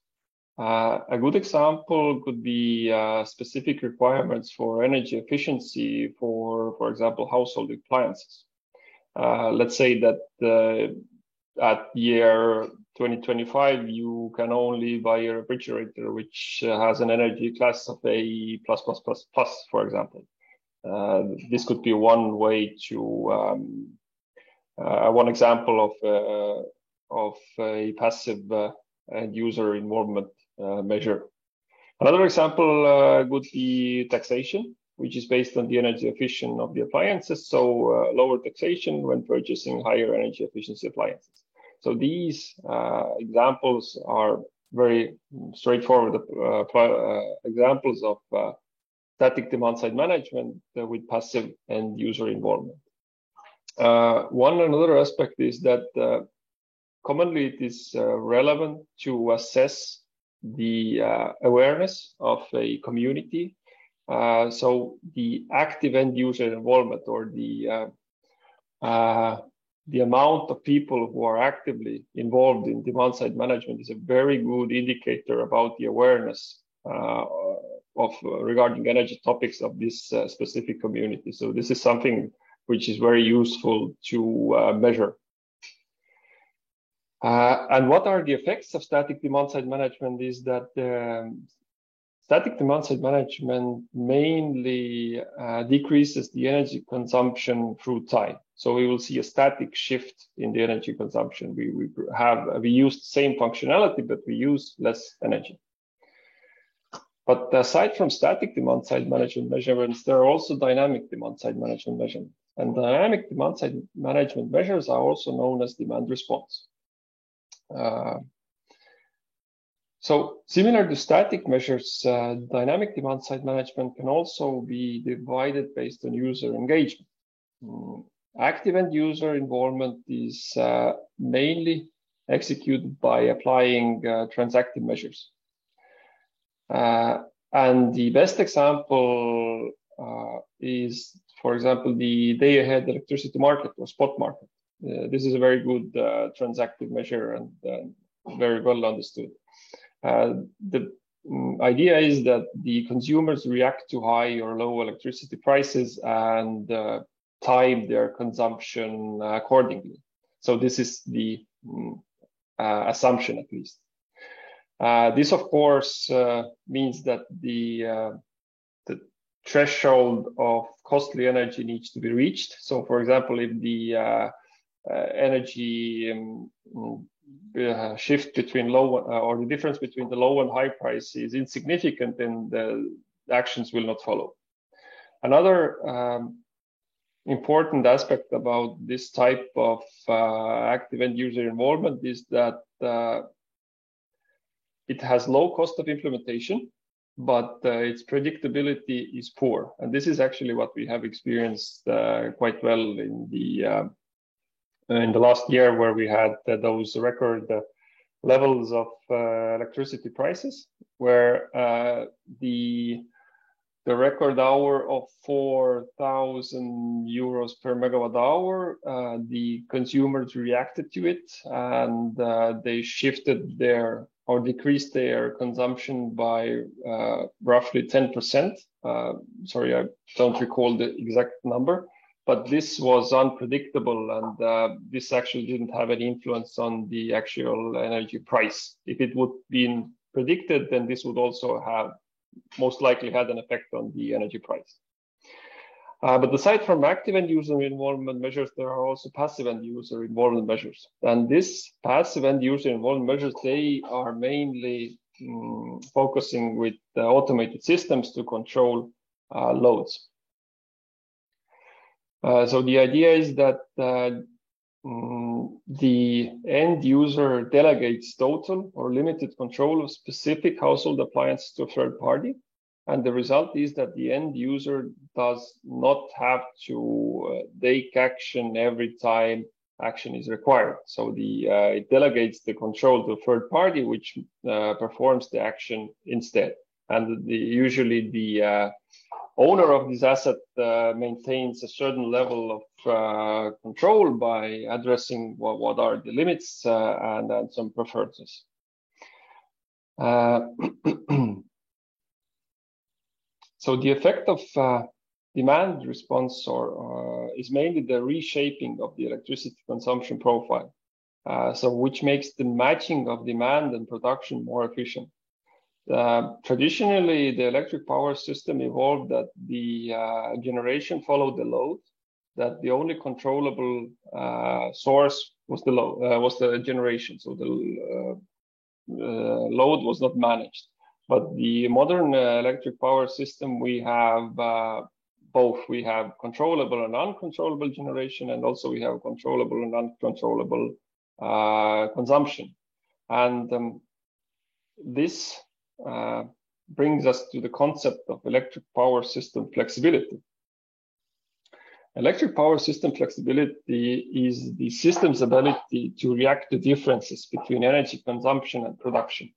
A good example could be specific requirements for energy efficiency for example, household appliances. Let's say that at year 2025, you can only buy a refrigerator which has an energy class of A++++, for example. This could be one way to one example of a passive end user involvement measure. Another example would be taxation, which is based on the energy efficiency of the appliances. So lower taxation when purchasing higher energy efficiency appliances. So these examples are very straightforward examples of static demand-side management with passive end user involvement. Another aspect is that commonly it is relevant to assess the awareness of a community. So the active end user involvement, or the amount of people who are actively involved in demand-side management, is a very good indicator about the awareness regarding energy topics of this specific community. So this is something which is very useful to measure. And what are the effects of static demand-side management is that static demand-side management mainly decreases the energy consumption through time. So we will see a static shift in the energy consumption. We use the same functionality, but we use less energy. But aside from static demand-side management measurements, there are also dynamic demand-side management measurements. And dynamic demand-side management measures are also known as demand response. So similar to static measures, dynamic demand-side management can also be divided based on user engagement. Active end user involvement is mainly executed by applying transactive measures. And the best example is, for example, the day-ahead electricity market or spot market. This is a very good transactive measure and very well understood. The idea is that the consumers react to high or low electricity prices and time their consumption accordingly. So this is the assumption, at least. This, of course, means that the threshold of costly energy needs to be reached. So, for example, if the energy shift between low or the difference between the low and high price is insignificant, then the actions will not follow. Another important aspect about this type of active end user involvement is that it has low cost of implementation, but its predictability is poor. And this is actually what we have experienced quite well in the last year, where we had those record levels of electricity prices, where the record hour of 4,000 euros per megawatt hour, the consumers reacted to it, and they shifted their or decreased their consumption by roughly 10%. Sorry, I don't recall the exact number, but this was unpredictable, and this actually didn't have any influence on the actual energy price. If it would been predicted, then this would also have most likely had an effect on the energy price. But aside from active end user involvement measures, there are also passive end user involvement measures. And this passive end user involvement measures, they are mainly focusing with automated systems to control loads. So the idea is that the end user delegates total or limited control of specific household appliances to a third party. And the result is that the end user does not have to take action every time action is required. So it delegates the control to a third party, which performs the action instead. And usually the owner of this asset maintains a certain level of control by addressing what are the limits and some preferences. So the effect of demand response is mainly the reshaping of the electricity consumption profile, so which makes the matching of demand and production more efficient. Traditionally, the electric power system evolved that the generation followed the load, that the only controllable source was the generation, so the load was not managed. But the modern electric power system, we have both. We have controllable and uncontrollable generation, and also we have controllable and uncontrollable consumption. And this brings us to the concept of electric power system flexibility. Electric power system flexibility is the system's ability to react to differences between energy consumption and production.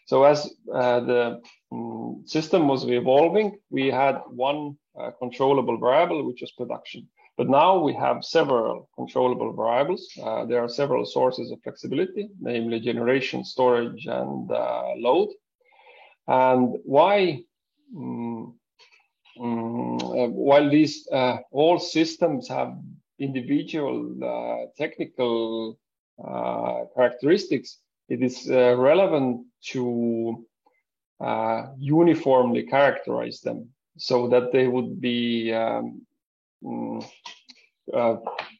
So as the system was evolving, we had one controllable variable, which was production. But now we have several controllable variables. There are several sources of flexibility, namely generation, storage, and load. And why, while these all systems have individual technical characteristics, it is relevant to uniformly characterize them so that they would be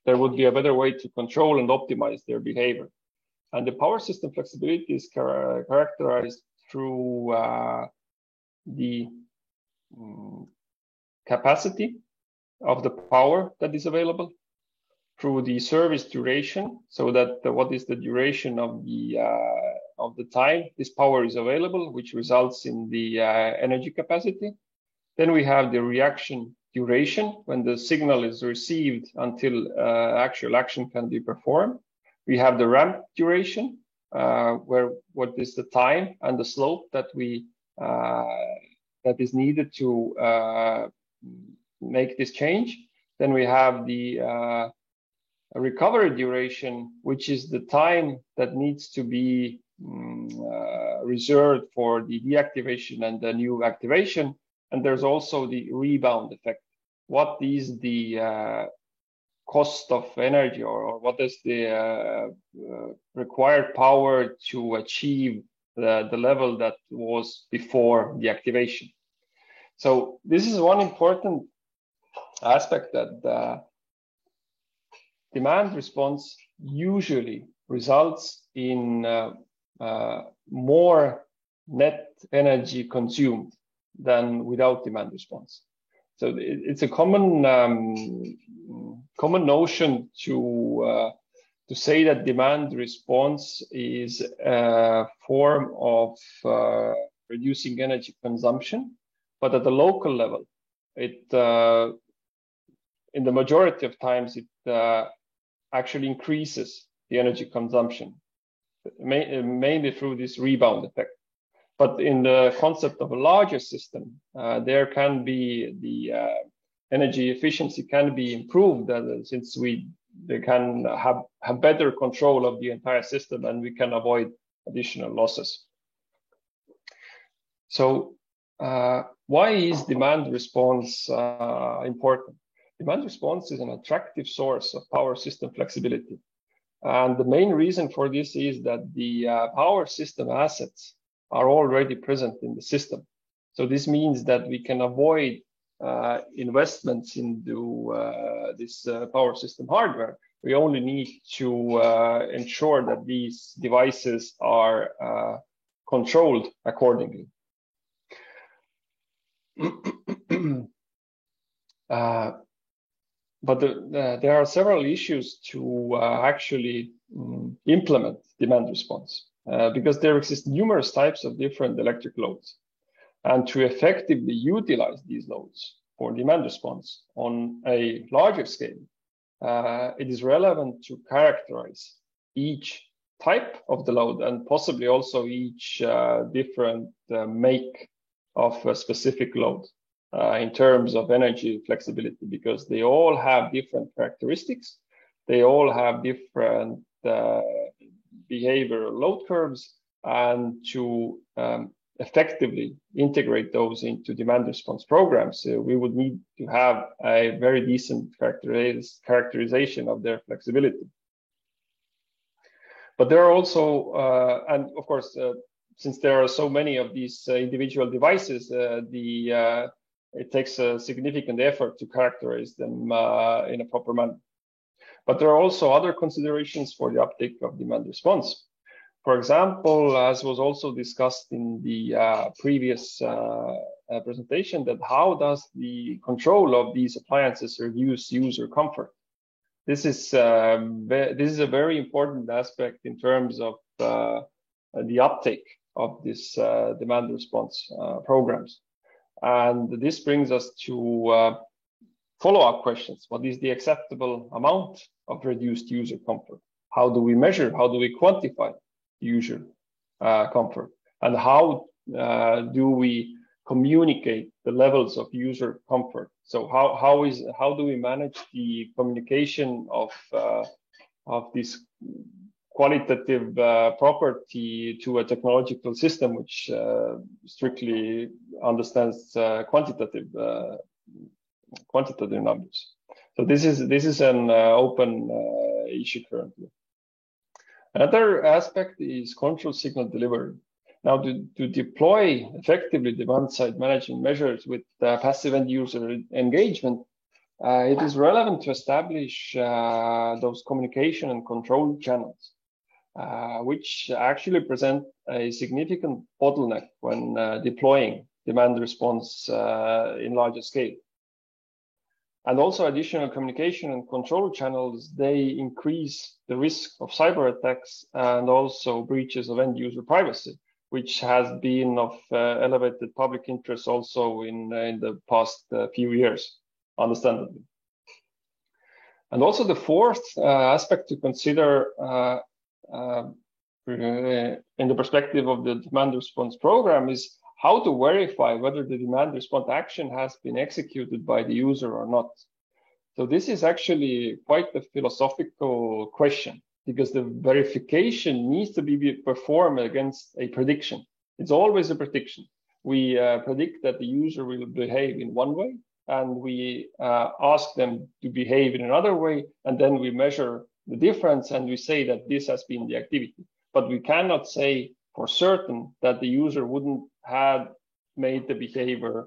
there would be a better way to control and optimize their behavior. And the power system flexibility is characterized through the capacity of the power that is available, through the service duration, so that what is the duration of the time this power is available, which results in the energy capacity. Then we have the reaction duration, when the signal is received until actual action can be performed. We have the ramp duration, where what is the time and the slope that that is needed to make this change. Then we have the recovery duration, which is the time that needs to be reserved for the deactivation and the new activation. And there's also the rebound effect. What is the cost of energy, or what is the required power to achieve the level that was before the activation. So this is one important aspect, that demand response usually results in more net energy consumed than without demand response. So it's a common notion to say that demand response is a form of reducing energy consumption, but at the local level, it in the majority of times it actually increases the energy consumption, mainly through this rebound effect. But in the concept of a larger system, there can be the energy efficiency can be improved, since they can have better control of the entire system, and we can avoid additional losses. So why is demand response important? Demand response is an attractive source of power system flexibility. And the main reason for this is that the power system assets are already present in the system. So this means that we can avoid investments into this power system hardware. We only need to ensure that these devices are controlled accordingly. But there are several issues to actually implement demand response, because there exist numerous types of different electric loads. And to effectively utilize these loads for demand response on a larger scale, it is relevant to characterize each type of the load and possibly also each different make of a specific load in terms of energy flexibility, because they all have different characteristics. They all have different behavioral load curves, and to effectively integrate those into demand response programs, we would need to have a very decent characterization of their flexibility. But there are also, and of course, since there are so many of these individual devices, it takes a significant effort to characterize them in a proper manner. But there are also other considerations for the uptake of demand response. For example, as was also discussed in the previous presentation, that how does the control of these appliances reduce user comfort? This is a very important aspect in terms of the uptake of this demand response programs. And this brings us to follow-up questions. What is the acceptable amount of reduced user comfort? How do we measure? How do we quantify user comfort? And how do we communicate the levels of user comfort? So how do we manage the communication of this qualitative property to a technological system which strictly understands quantitative numbers? So this is an open issue currently. Another aspect is control signal delivery. Now, to deploy effectively demand-side management measures with passive end-user engagement, it is relevant to establish those communication and control channels, which actually present a significant bottleneck when deploying demand response in larger scale. And also additional communication and control channels, they increase the risk of cyber attacks and also breaches of end user privacy, which has been of elevated public interest also in the past few years, understandably. And also the fourth aspect to consider in the perspective of the demand response program is how to verify whether the demand response action has been executed by the user or not. So this is actually quite a philosophical question, because the verification needs to be performed against a prediction. It's always a prediction. We predict that the user will behave in one way, and we ask them to behave in another way, and then we measure the difference and we say that this has been the activity. But we cannot say for certain that the user wouldn't have made the behavior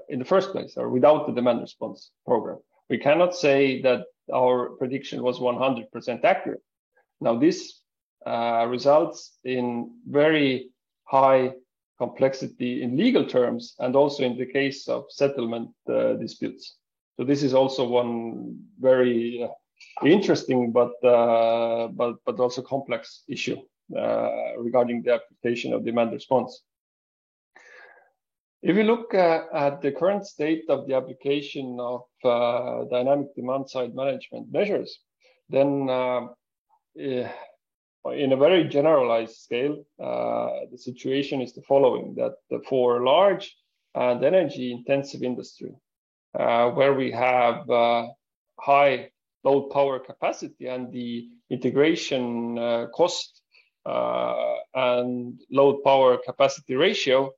in the first place, or without the demand response program. We cannot say that our prediction was 100% accurate. Now, this results in very high complexity in legal terms, and also in the case of settlement disputes. So this is also one very interesting but also complex issue regarding the application of demand response. If you look at the current state of the application of dynamic demand side management measures, then in a very generalized scale, the situation is the following: that for large and energy intensive industry, where we have high load power capacity and the integration cost and load power capacity ratio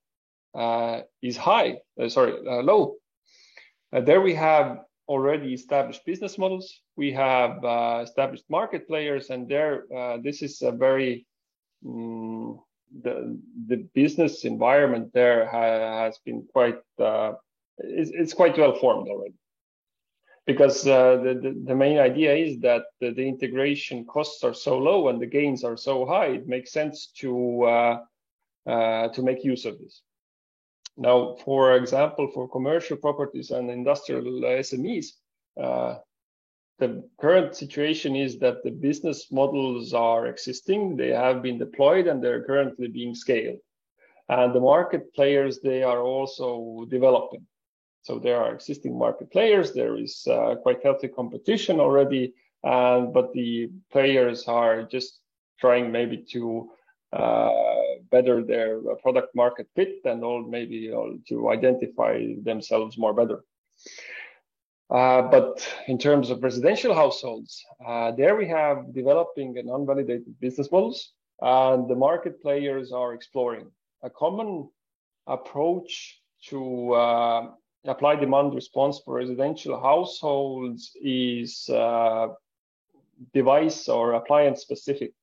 is low. There we have already established business models. We have established market players, and there this is a very the business environment there has been quite it's quite well formed already, because the main idea is that the integration costs are so low and the gains are so high, it makes sense to make use of this. Now, for example, for commercial properties and industrial SMEs, the current situation is that the business models are existing, they have been deployed, and they're currently being scaled. And the market players, they are also developing. So there are existing market players, there is quite healthy competition already, but the players are just trying maybe to better their product market fit and maybe to identify themselves more better. But in terms of residential households, there we have developing and unvalidated business models, and the market players are exploring. A common approach to apply demand response for residential households is device or appliance specific,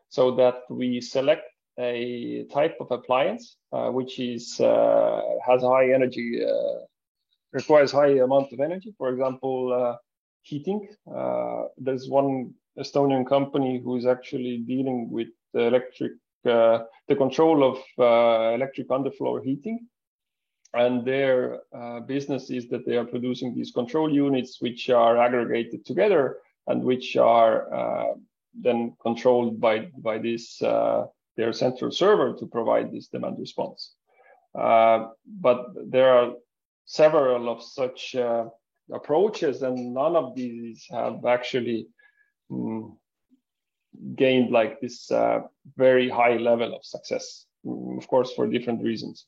so that we select a type of appliance which is has high energy, requires high amount of energy. For example, heating. There's one Estonian company who is actually dealing with the control of electric underfloor heating, and their business is that they are producing these control units which are aggregated together and which are then controlled by this their central server to provide this demand response. But there are several of such approaches, and none of these have actually gained like this very high level of success, of course, for different reasons.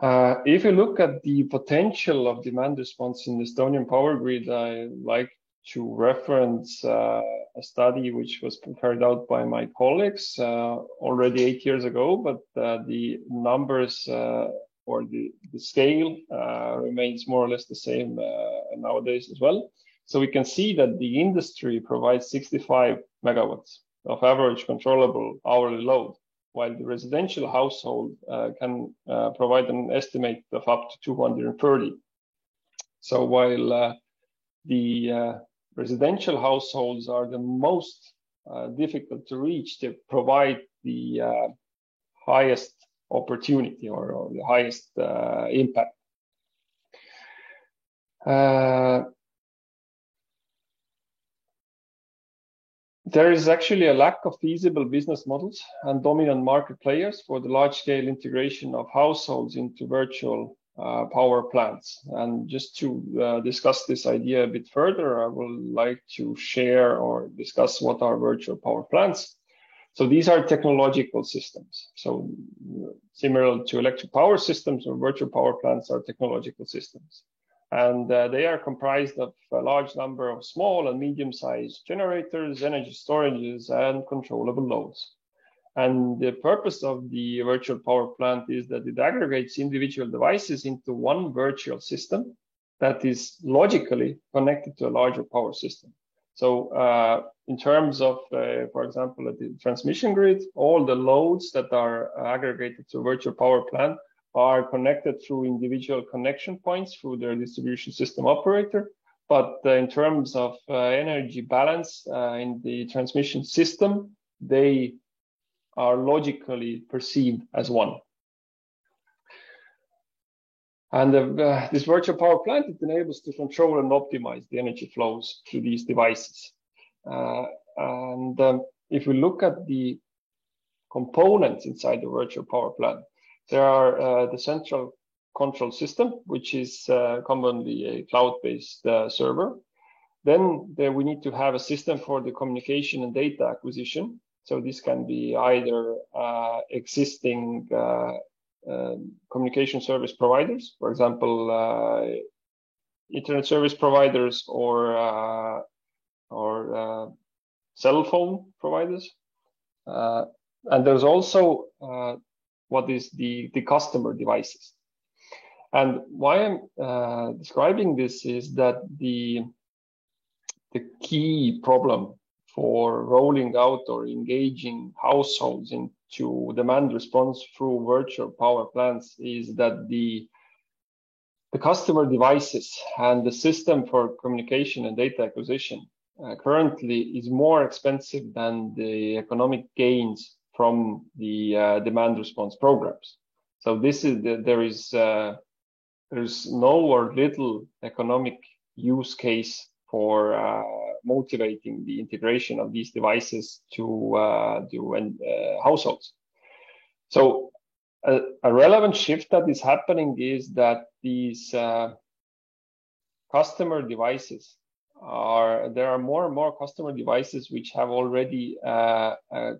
If you look at the potential of demand response in the Estonian power grid, I like to reference a study which was carried out by my colleagues already 8 years ago, but the numbers or the scale remains more or less the same nowadays as well. So we can see that the industry provides 65 megawatts of average controllable hourly load, while the residential household can provide an estimate of up to 230. So while the residential households are the most difficult to reach, they provide the highest opportunity or the highest impact. There is actually a lack of feasible business models and dominant market players for the large-scale integration of households into virtual power plants. And just to discuss this idea a bit further, I would like to share or discuss what are virtual power plants. So these are technological systems. So similar to electric power systems, or virtual power plants are technological systems. And they are comprised of a large number of small and medium-sized generators, energy storages, and controllable loads. And the purpose of the virtual power plant is that it aggregates individual devices into one virtual system that is logically connected to a larger power system. So in terms of, for example, at the transmission grid, all the loads that are aggregated to a virtual power plant are connected through individual connection points through their distribution system operator. But in terms of energy balance in the transmission system, they are logically perceived as one. And this virtual power plant, it enables to control and optimize the energy flows to these devices. If we look at the components inside the virtual power plant, there are the central control system, which is commonly a cloud-based server. Then we need to have a system for the communication and data acquisition. So this can be either existing communication service providers, for example, internet service providers or cell phone providers. And there's also what is the customer devices. And why I'm describing this is that the key problem for rolling out or engaging households into demand response through virtual power plants is that the customer devices and the system for communication and data acquisition currently is more expensive than the economic gains from the demand response programs. So this is there's no or little economic use case for motivating the integration of these devices to households. So a relevant shift that is happening is that these customer devices there are more and more customer devices which have already a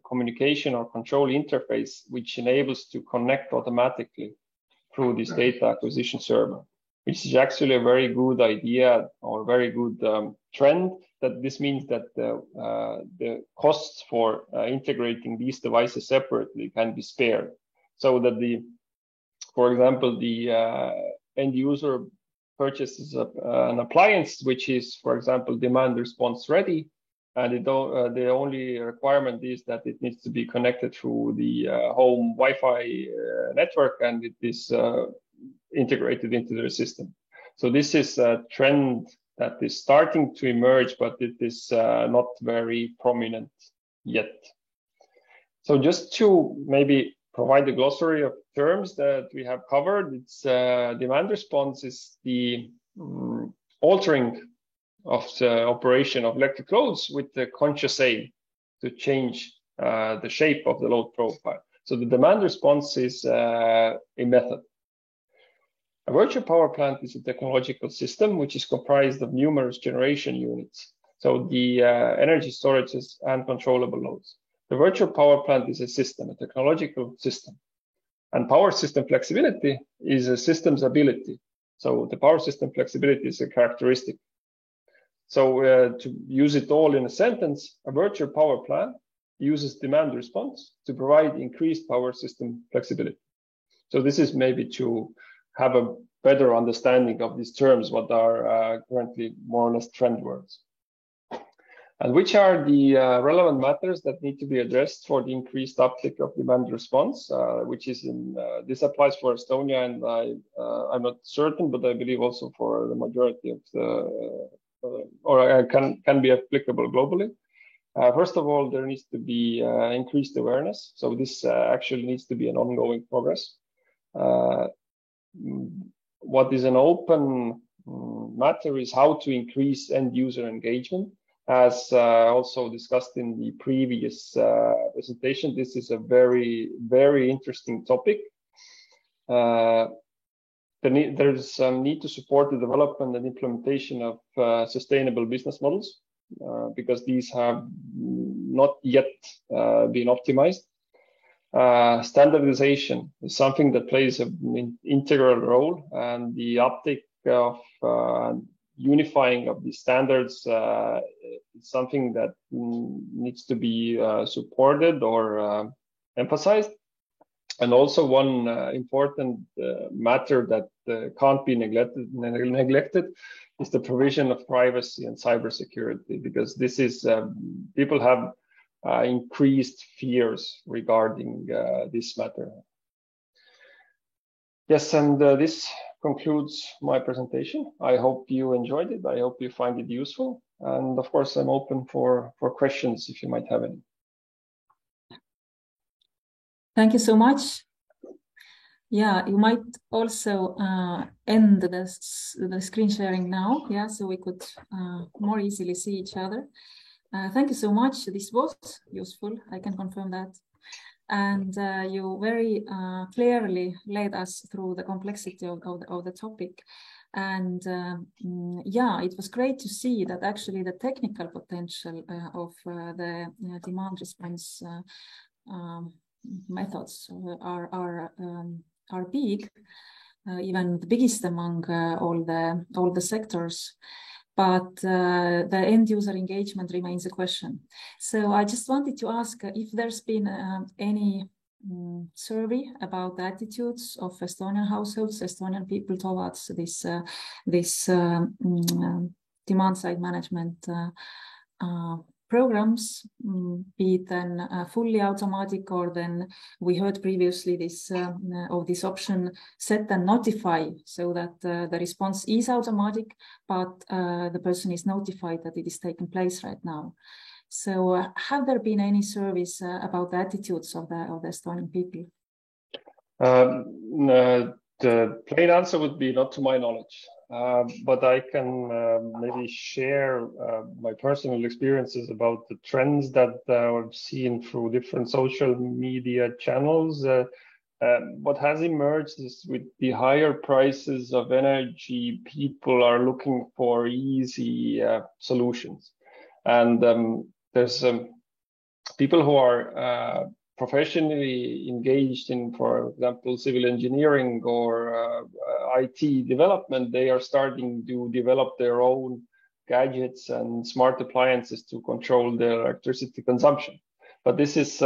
communication or control interface which enables to connect automatically through this data acquisition server, which is actually a very good idea or very good trend. That this means that the costs for integrating these devices separately can be spared, so that for example, the end user purchases an appliance which is, for example, demand response ready, and the only requirement is that it needs to be connected through the home Wi-Fi network, and it is integrated into their system. So this is a trend that is starting to emerge, but it is not very prominent yet. So just to maybe provide a glossary of terms that we have covered, it's demand response is the altering of the operation of electric loads with the conscious aim to change the shape of the load profile. So the demand response is a method. A virtual power plant is a technological system which is comprised of numerous generation units, so the energy storages and controllable loads. The virtual power plant is a system, a technological system. And power system flexibility is a system's ability. So the power system flexibility is a characteristic. So to use it all in a sentence, a virtual power plant uses demand response to provide increased power system flexibility. So this is maybe to have a better understanding of these terms, what are currently more or less trend words. And which are the relevant matters that need to be addressed for the increased uptake of demand response, which is this applies for Estonia, and I'm not certain, but I believe also for the majority of can be applicable globally. First of all, there needs to be increased awareness. So this actually needs to be an ongoing progress. What is an open matter is how to increase end user engagement. As also discussed in the previous presentation, this is a very, very interesting topic. There's a need to support the development and implementation of sustainable business models because these have not yet been optimized. Standardization is something that plays an integral role, and the uptake of unifying of the standards is something that needs to be supported or emphasized. And also one important matter that can't be neglected is the provision of privacy and cybersecurity, because this is people have increased fears regarding this matter. Yes, and this concludes my presentation. I hope you enjoyed it. I hope you find it useful. And of course, I'm open for questions if you might have any. Thank you so much. Yeah, you might also end the screen sharing now, yeah, so we could more easily see each other. Thank you so much. This was useful, I can confirm that. And you very clearly led us through the complexity of the topic. And yeah, it was great to see that actually the technical potential of the demand response methods are big, even the biggest among all the sectors. But the end user engagement remains a question. So I just wanted to ask if there's been any survey about the attitudes of Estonian households, Estonian people towards this demand side management programs, be it then fully automatic, or then we heard previously this of this option set and notify, so that the response is automatic, but the person is notified that it is taking place right now. So have there been any surveys about the attitudes of the Estonian people? The plain answer would be not to my knowledge. But I can maybe share my personal experiences about the trends that I've seen through different social media channels. What has emerged is with the higher prices of energy, people are looking for easy solutions. And there's people who are professionally engaged in, for example, civil engineering or IT development. They are starting to develop their own gadgets and smart appliances to control their electricity consumption. But this is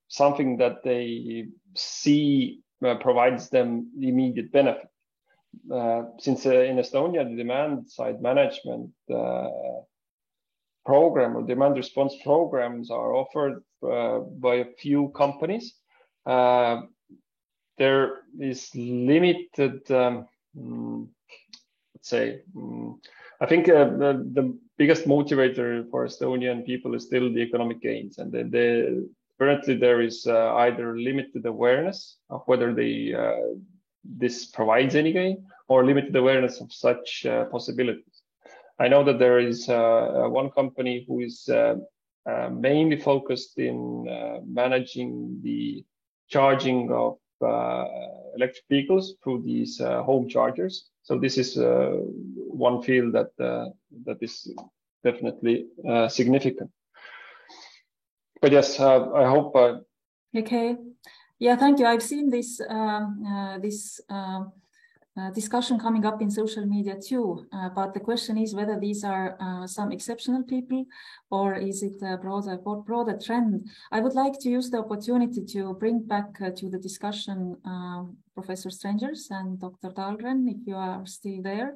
something that they see provides them immediate benefit. Since in Estonia, the demand side management program or demand response programs are offered by a few companies. There is limited, let's say, I think the biggest motivator for Estonian people is still the economic gains. And currently there is either limited awareness of whether this provides any gain, or limited awareness of such possibilities. I know that there is one company who is mainly focused in managing the charging of electric vehicles through these home chargers. So this is one field that is definitely significant. But yes, I hope. Okay. Yeah, thank you. I've seen this discussion coming up in social media too, but the question is whether these are some exceptional people, or is it a broader trend? I would like to use the opportunity to bring back to the discussion Professor Strengers and Dr. Dahlgren, if you are still there.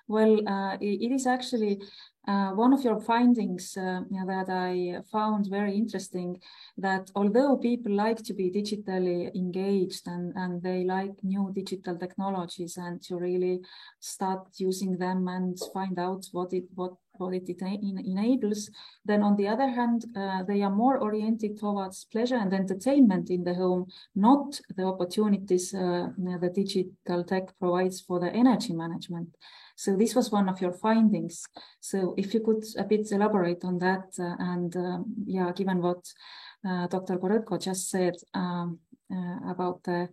Well, it is actually one of your findings that I found very interesting, that although people like to be digitally engaged and they like new digital technologies and to really start using them and find out what it enables, then on the other hand, they are more oriented towards pleasure and entertainment in the home, not the opportunities the digital tech provides for the energy management. So this was one of your findings. So if you could a bit elaborate on that, and yeah, given what Dr. Korõtko just said about the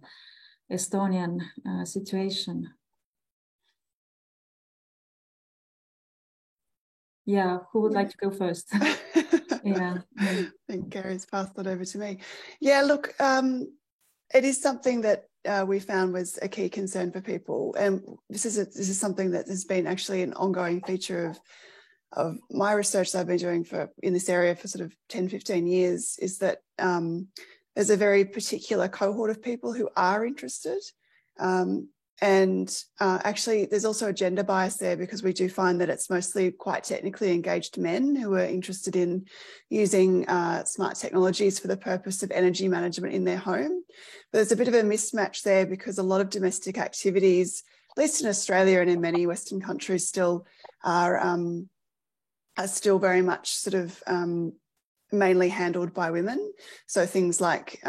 Estonian situation. Yeah, who would like to go first? Yeah. I think Kari's passed that over to me. Yeah, look, it is something that we found was a key concern for people, and this is something that has been actually an ongoing feature of my research that I've been doing in this area for sort of 10-15 years, is that there's a very particular cohort of people who are interested. Actually, there's also a gender bias there, because we do find that it's mostly quite technically engaged men who are interested in using smart technologies for the purpose of energy management in their home. But there's a bit of a mismatch there, because a lot of domestic activities, at least in Australia and in many Western countries, still are still very much sort of mainly handled by women. So things like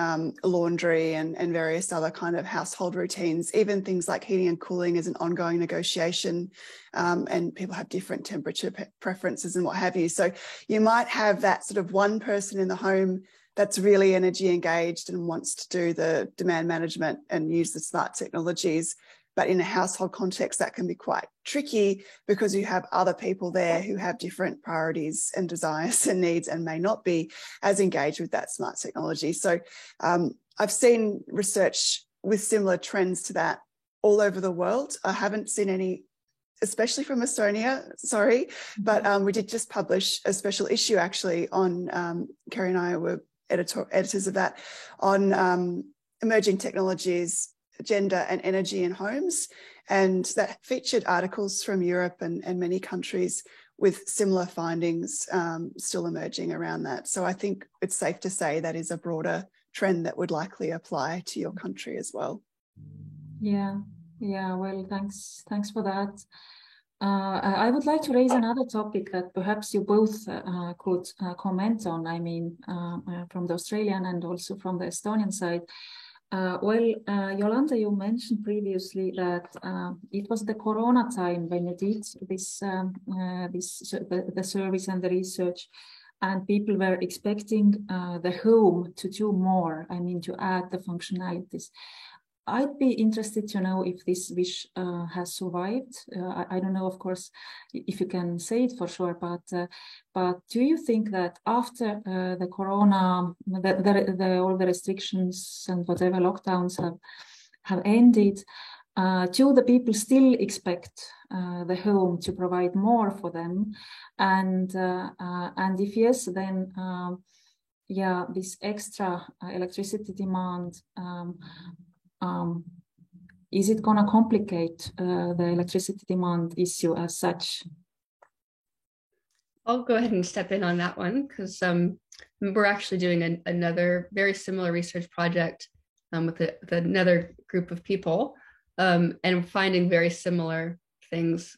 laundry and various other kind of household routines, even things like heating and cooling is an ongoing negotiation, and people have different temperature preferences and what have you. So you might have that sort of one person in the home that's really energy engaged and wants to do the demand management and use the smart technologies. But in a household context, that can be quite tricky, because you have other people there who have different priorities and desires and needs and may not be as engaged with that smart technology. So I've seen research with similar trends to that all over the world. I haven't seen any, especially from Estonia, sorry, but we did just publish a special issue actually on, Kari and I were editors of that, on emerging technologies, gender and energy in homes, and that featured articles from Europe and many countries with similar findings still emerging around that. So I think it's safe to say that is a broader trend that would likely apply to your country as well. Yeah, well, thanks for that. I would like to raise another topic that perhaps you both could comment on, I mean, from the Australian and also from the Estonian side. Yolande, you mentioned previously that it was the Corona time when you did this, the service and the research, and people were expecting the home to do more, I mean, to add the functionalities. I'd be interested to know if this wish has survived. I don't know, of course, if you can say it for sure, but do you think that after the Corona, all the restrictions and whatever lockdowns have ended, do the people still expect the home to provide more for them? And if yes, then this extra electricity demand, is it going to complicate the electricity demand issue as such? I'll go ahead and step in on that one, because we're actually doing another very similar research project with another group of people, and finding very similar things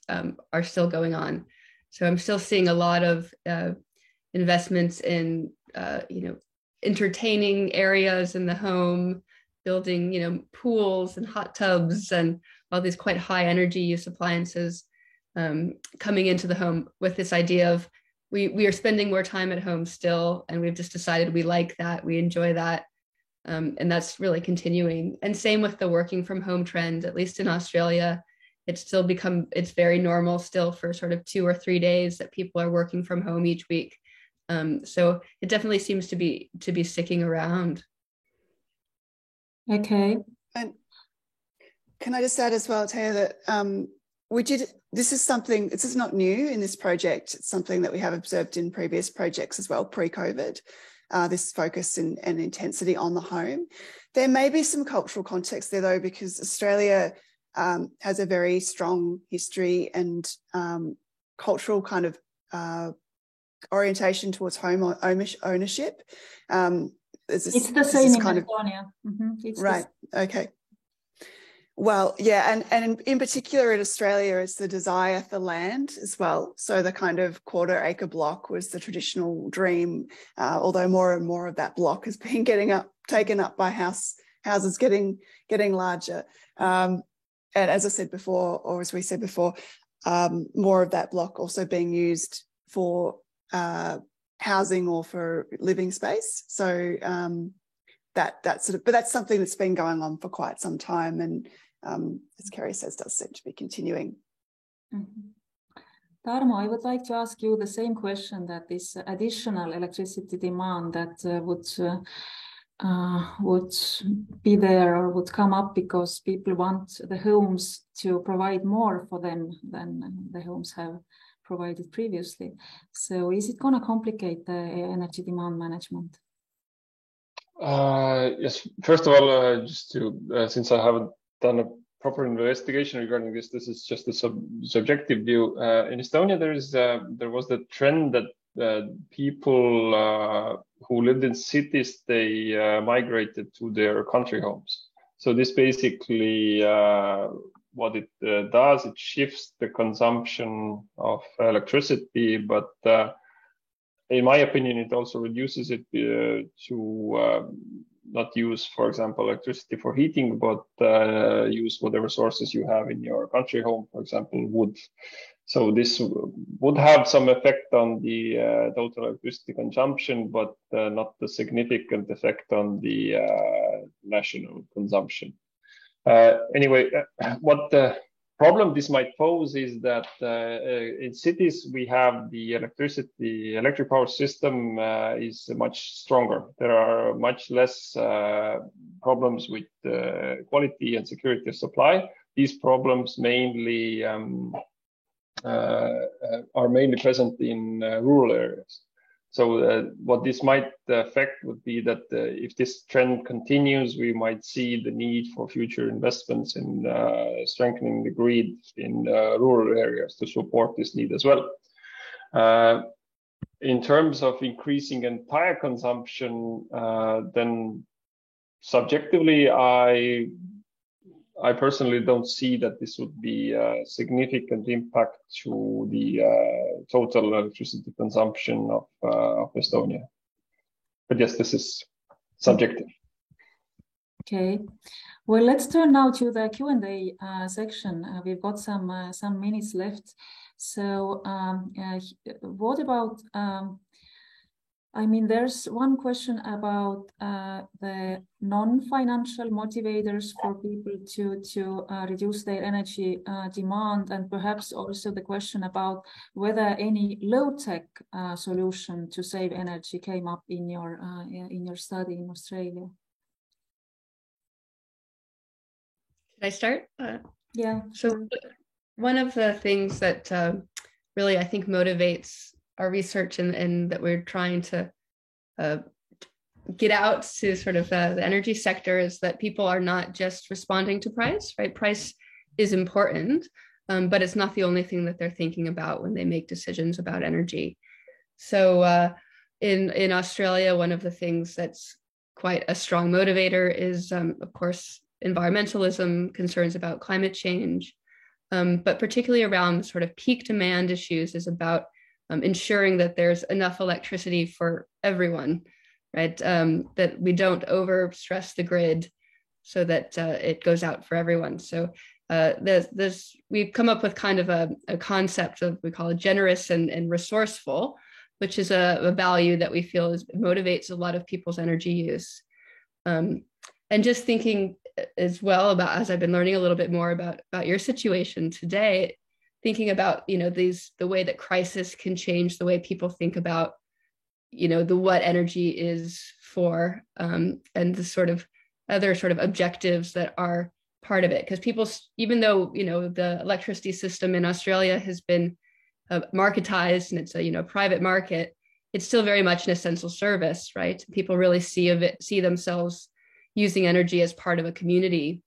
are still going on. So I'm still seeing a lot of investments in entertaining areas in the home, building pools and hot tubs and all these quite high energy use appliances coming into the home, with this idea of we are spending more time at home still, and we've just decided we like that, we enjoy that, and that's really continuing. And same with the working from home trend. At least in Australia, it's very normal still for sort of 2 or 3 days that people are working from home each week. So it definitely seems to be sticking around. Okay. And can I just add as well, Taya, that this is not new in this project. It's something that we have observed in previous projects as well, pre-COVID, this focus and intensity on the home. There may be some cultural context there though, because Australia has a very strong history and cultural kind of orientation towards home ownership. It's the same in Estonia. Right. Okay. Well, yeah, and in particular in Australia, it's the desire for land as well. So the kind of 1/4 acre block was the traditional dream, although more and more of that block has been taken up by houses getting larger. And as I said before, or as we said before, more of that block also being used for housing or for living space. So but that's something that's been going on for quite some time, and as Kari says, does seem to be continuing. Tarmo, I would like to ask you the same question, that this additional electricity demand that would be there or would come up because people want the homes to provide more for them than the homes have provided previously. So is it going to complicate the energy demand management? Yes, first of all, just to, since I haven't done a proper investigation regarding this, this is just a subjective view. In Estonia, there was the trend that people who lived in cities, they migrated to their country homes. So this basically, what it does, it shifts the consumption of electricity, but in my opinion, it also reduces it to not use, for example, electricity for heating, but use whatever sources you have in your country home, for example, wood. So this would have some effect on the total electricity consumption, but not the significant effect on the national consumption. Anyway, what the problem this might pose is that in cities we have the electric power system is much stronger. There are much less problems with quality and security of supply. These problems mainly are mainly present in rural areas. So what this might affect would be that if this trend continues, we might see the need for future investments in strengthening the grid in rural areas to support this need as well. In terms of increasing entire consumption, then subjectively, I personally don't see that this would be a significant impact to the total electricity consumption of Estonia. But yes, this is subjective. Okay, well, let's turn now to the Q&A section. We've got some minutes left. So what about, I mean, there's one question about the non-financial motivators for people to reduce their energy demand, and perhaps also the question about whether any low-tech solution to save energy came up in your study in Australia. Can I start? Yeah. So one of the things that really I think motivates our research and that we're trying to get out to sort of the energy sector is that people are not just responding to price, right? Price is important, but it's not the only thing that they're thinking about when they make decisions about energy. So in Australia, one of the things that's quite a strong motivator is, of course, environmentalism, concerns about climate change, but particularly around sort of peak demand issues is about ensuring that there's enough electricity for everyone, right? That we don't overstress the grid so that it goes out for everyone. So we've come up with kind of a concept of, we call it generous and resourceful, which is a value that we feel motivates a lot of people's energy use. And just thinking as well about, as I've been learning a little bit more about your situation today, thinking about, the way that crisis can change the way people think about, what energy is for, and the sort of other sort of objectives that are part of it. Because people, even though, the electricity system in Australia has been marketized and it's a, private market, it's still very much an essential service, right? People really see themselves using energy as part of a community.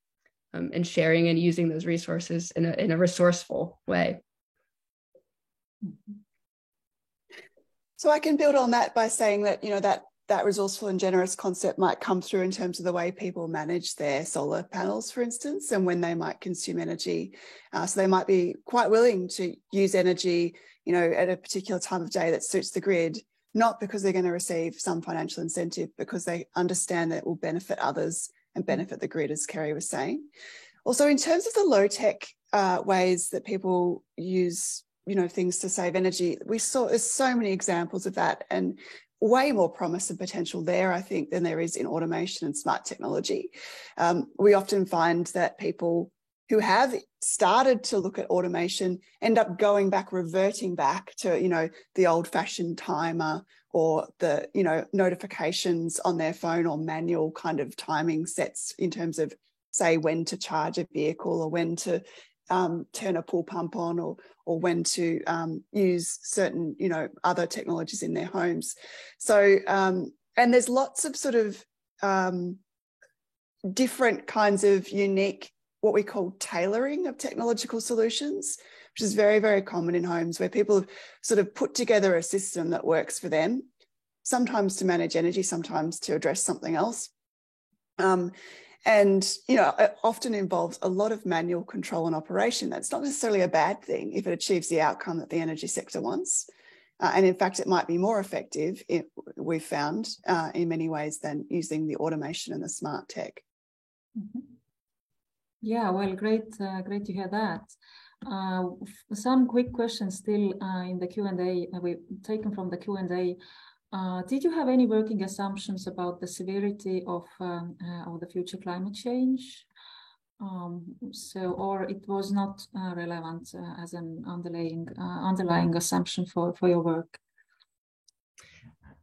And sharing and using those resources in a resourceful way. So I can build on that by saying that, that resourceful and generous concept might come through in terms of the way people manage their solar panels, for instance, and when they might consume energy. So they might be quite willing to use energy, at a particular time of day that suits the grid, not because they're going to receive some financial incentive, because they understand that it will benefit others and benefit the grid, as Kari was saying. Also, in terms of the low-tech ways that people use, things to save energy, there's so many examples of that, and way more promise and potential there, I think, than there is in automation and smart technology. We often find that people who have started to look at automation end up reverting back to, the old-fashioned timer or the, notifications on their phone or manual kind of timing sets in terms of, say, when to charge a vehicle or when to turn a pool pump on or when to use certain, other technologies in their homes. So, and there's lots of sort of different kinds of unique, what we call tailoring of technological solutions, which is very, very common in homes, where people have sort of put together a system that works for them, sometimes to manage energy, sometimes to address something else. And, you know, it often involves a lot of manual control and operation. That's not necessarily a bad thing if it achieves the outcome that the energy sector wants. And in fact, it might be more effective, we've found, in many ways than using the automation and the smart tech. Mm-hmm. Yeah, well, great to hear that. Some quick questions still in the Q&A. We've taken from the Q&A. Did you have any working assumptions about the severity of the future climate change? Or it was not relevant as an underlying assumption for your work?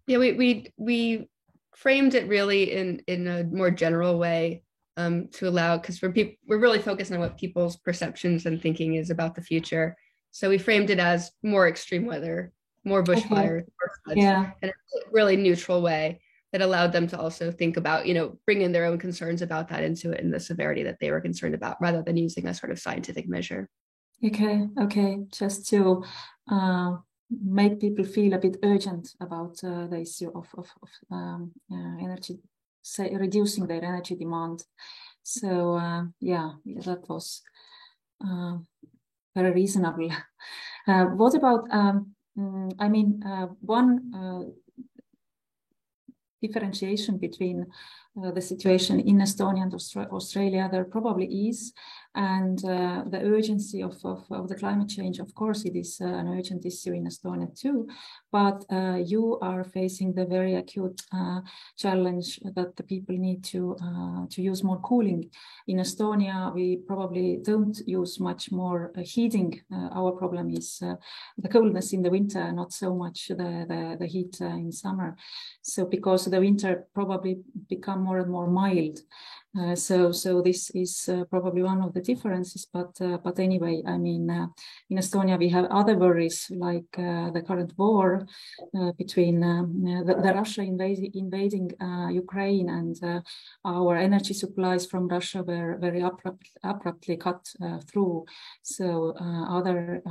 Yeah, we framed it really in a more general way to allow, because we're really focused on what people's perceptions and thinking is about the future. So we framed it as more extreme weather, more bushfires, more floods, in a really neutral way that allowed them to also think about, you know, bring in their own concerns about that into it and the severity that they were concerned about, rather than using a sort of scientific measure. Okay, just to make people feel a bit urgent about the issue of energy, say, reducing their energy demand. So yeah, that was very reasonable. What about one differentiation between the situation in Estonia and Australia, there probably is, and the urgency of the climate change, of course, it is an urgent issue in Estonia too, but you are facing the very acute challenge that the people need to use more cooling. In Estonia, we probably don't use much more heating. Our problem is the coldness in the winter, not so much the heat in summer. So because the winter probably become more and more mild. So this is probably one of the differences, but anyway, I mean, in Estonia we have other worries like the current war between the Russia invading Ukraine, and our energy supplies from Russia were very abruptly cut through. So other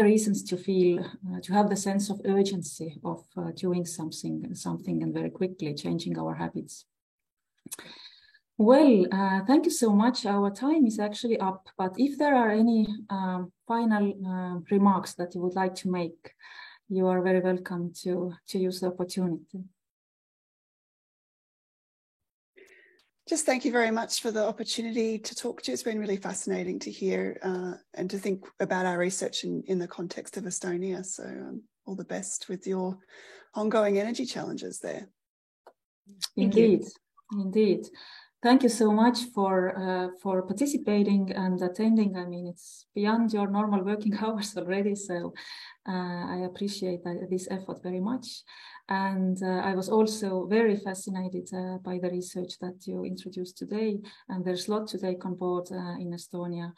reasons to feel to have the sense of urgency of doing something and very quickly changing our habits. Well, thank you so much. Our time is actually up, but if there are any final remarks that you would like to make, you are very welcome to use the opportunity. Just thank you very much for the opportunity to talk to you. It's been really fascinating to hear and to think about our research in the context of Estonia. So all the best with your ongoing energy challenges there. Indeed. Thank you so much for participating and attending. I mean, it's beyond your normal working hours already, so I appreciate this effort very much. And I was also very fascinated by the research that you introduced today. And there's a lot to take on board in Estonia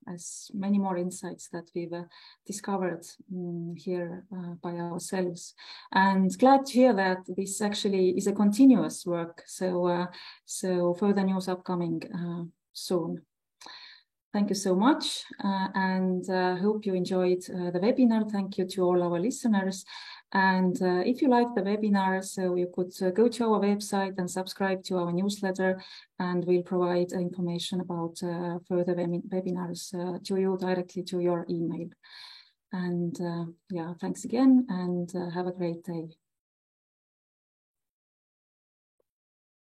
as many more insights that we've discovered here by ourselves. And glad to hear that this actually is a continuous work. So further news upcoming soon. Thank you so much, and hope you enjoyed the webinar. Thank you to all our listeners. And if you like the webinar, so you could go to our website and subscribe to our newsletter, and we'll provide information about further webinars to you directly to your email. And yeah, thanks again, and have a great day.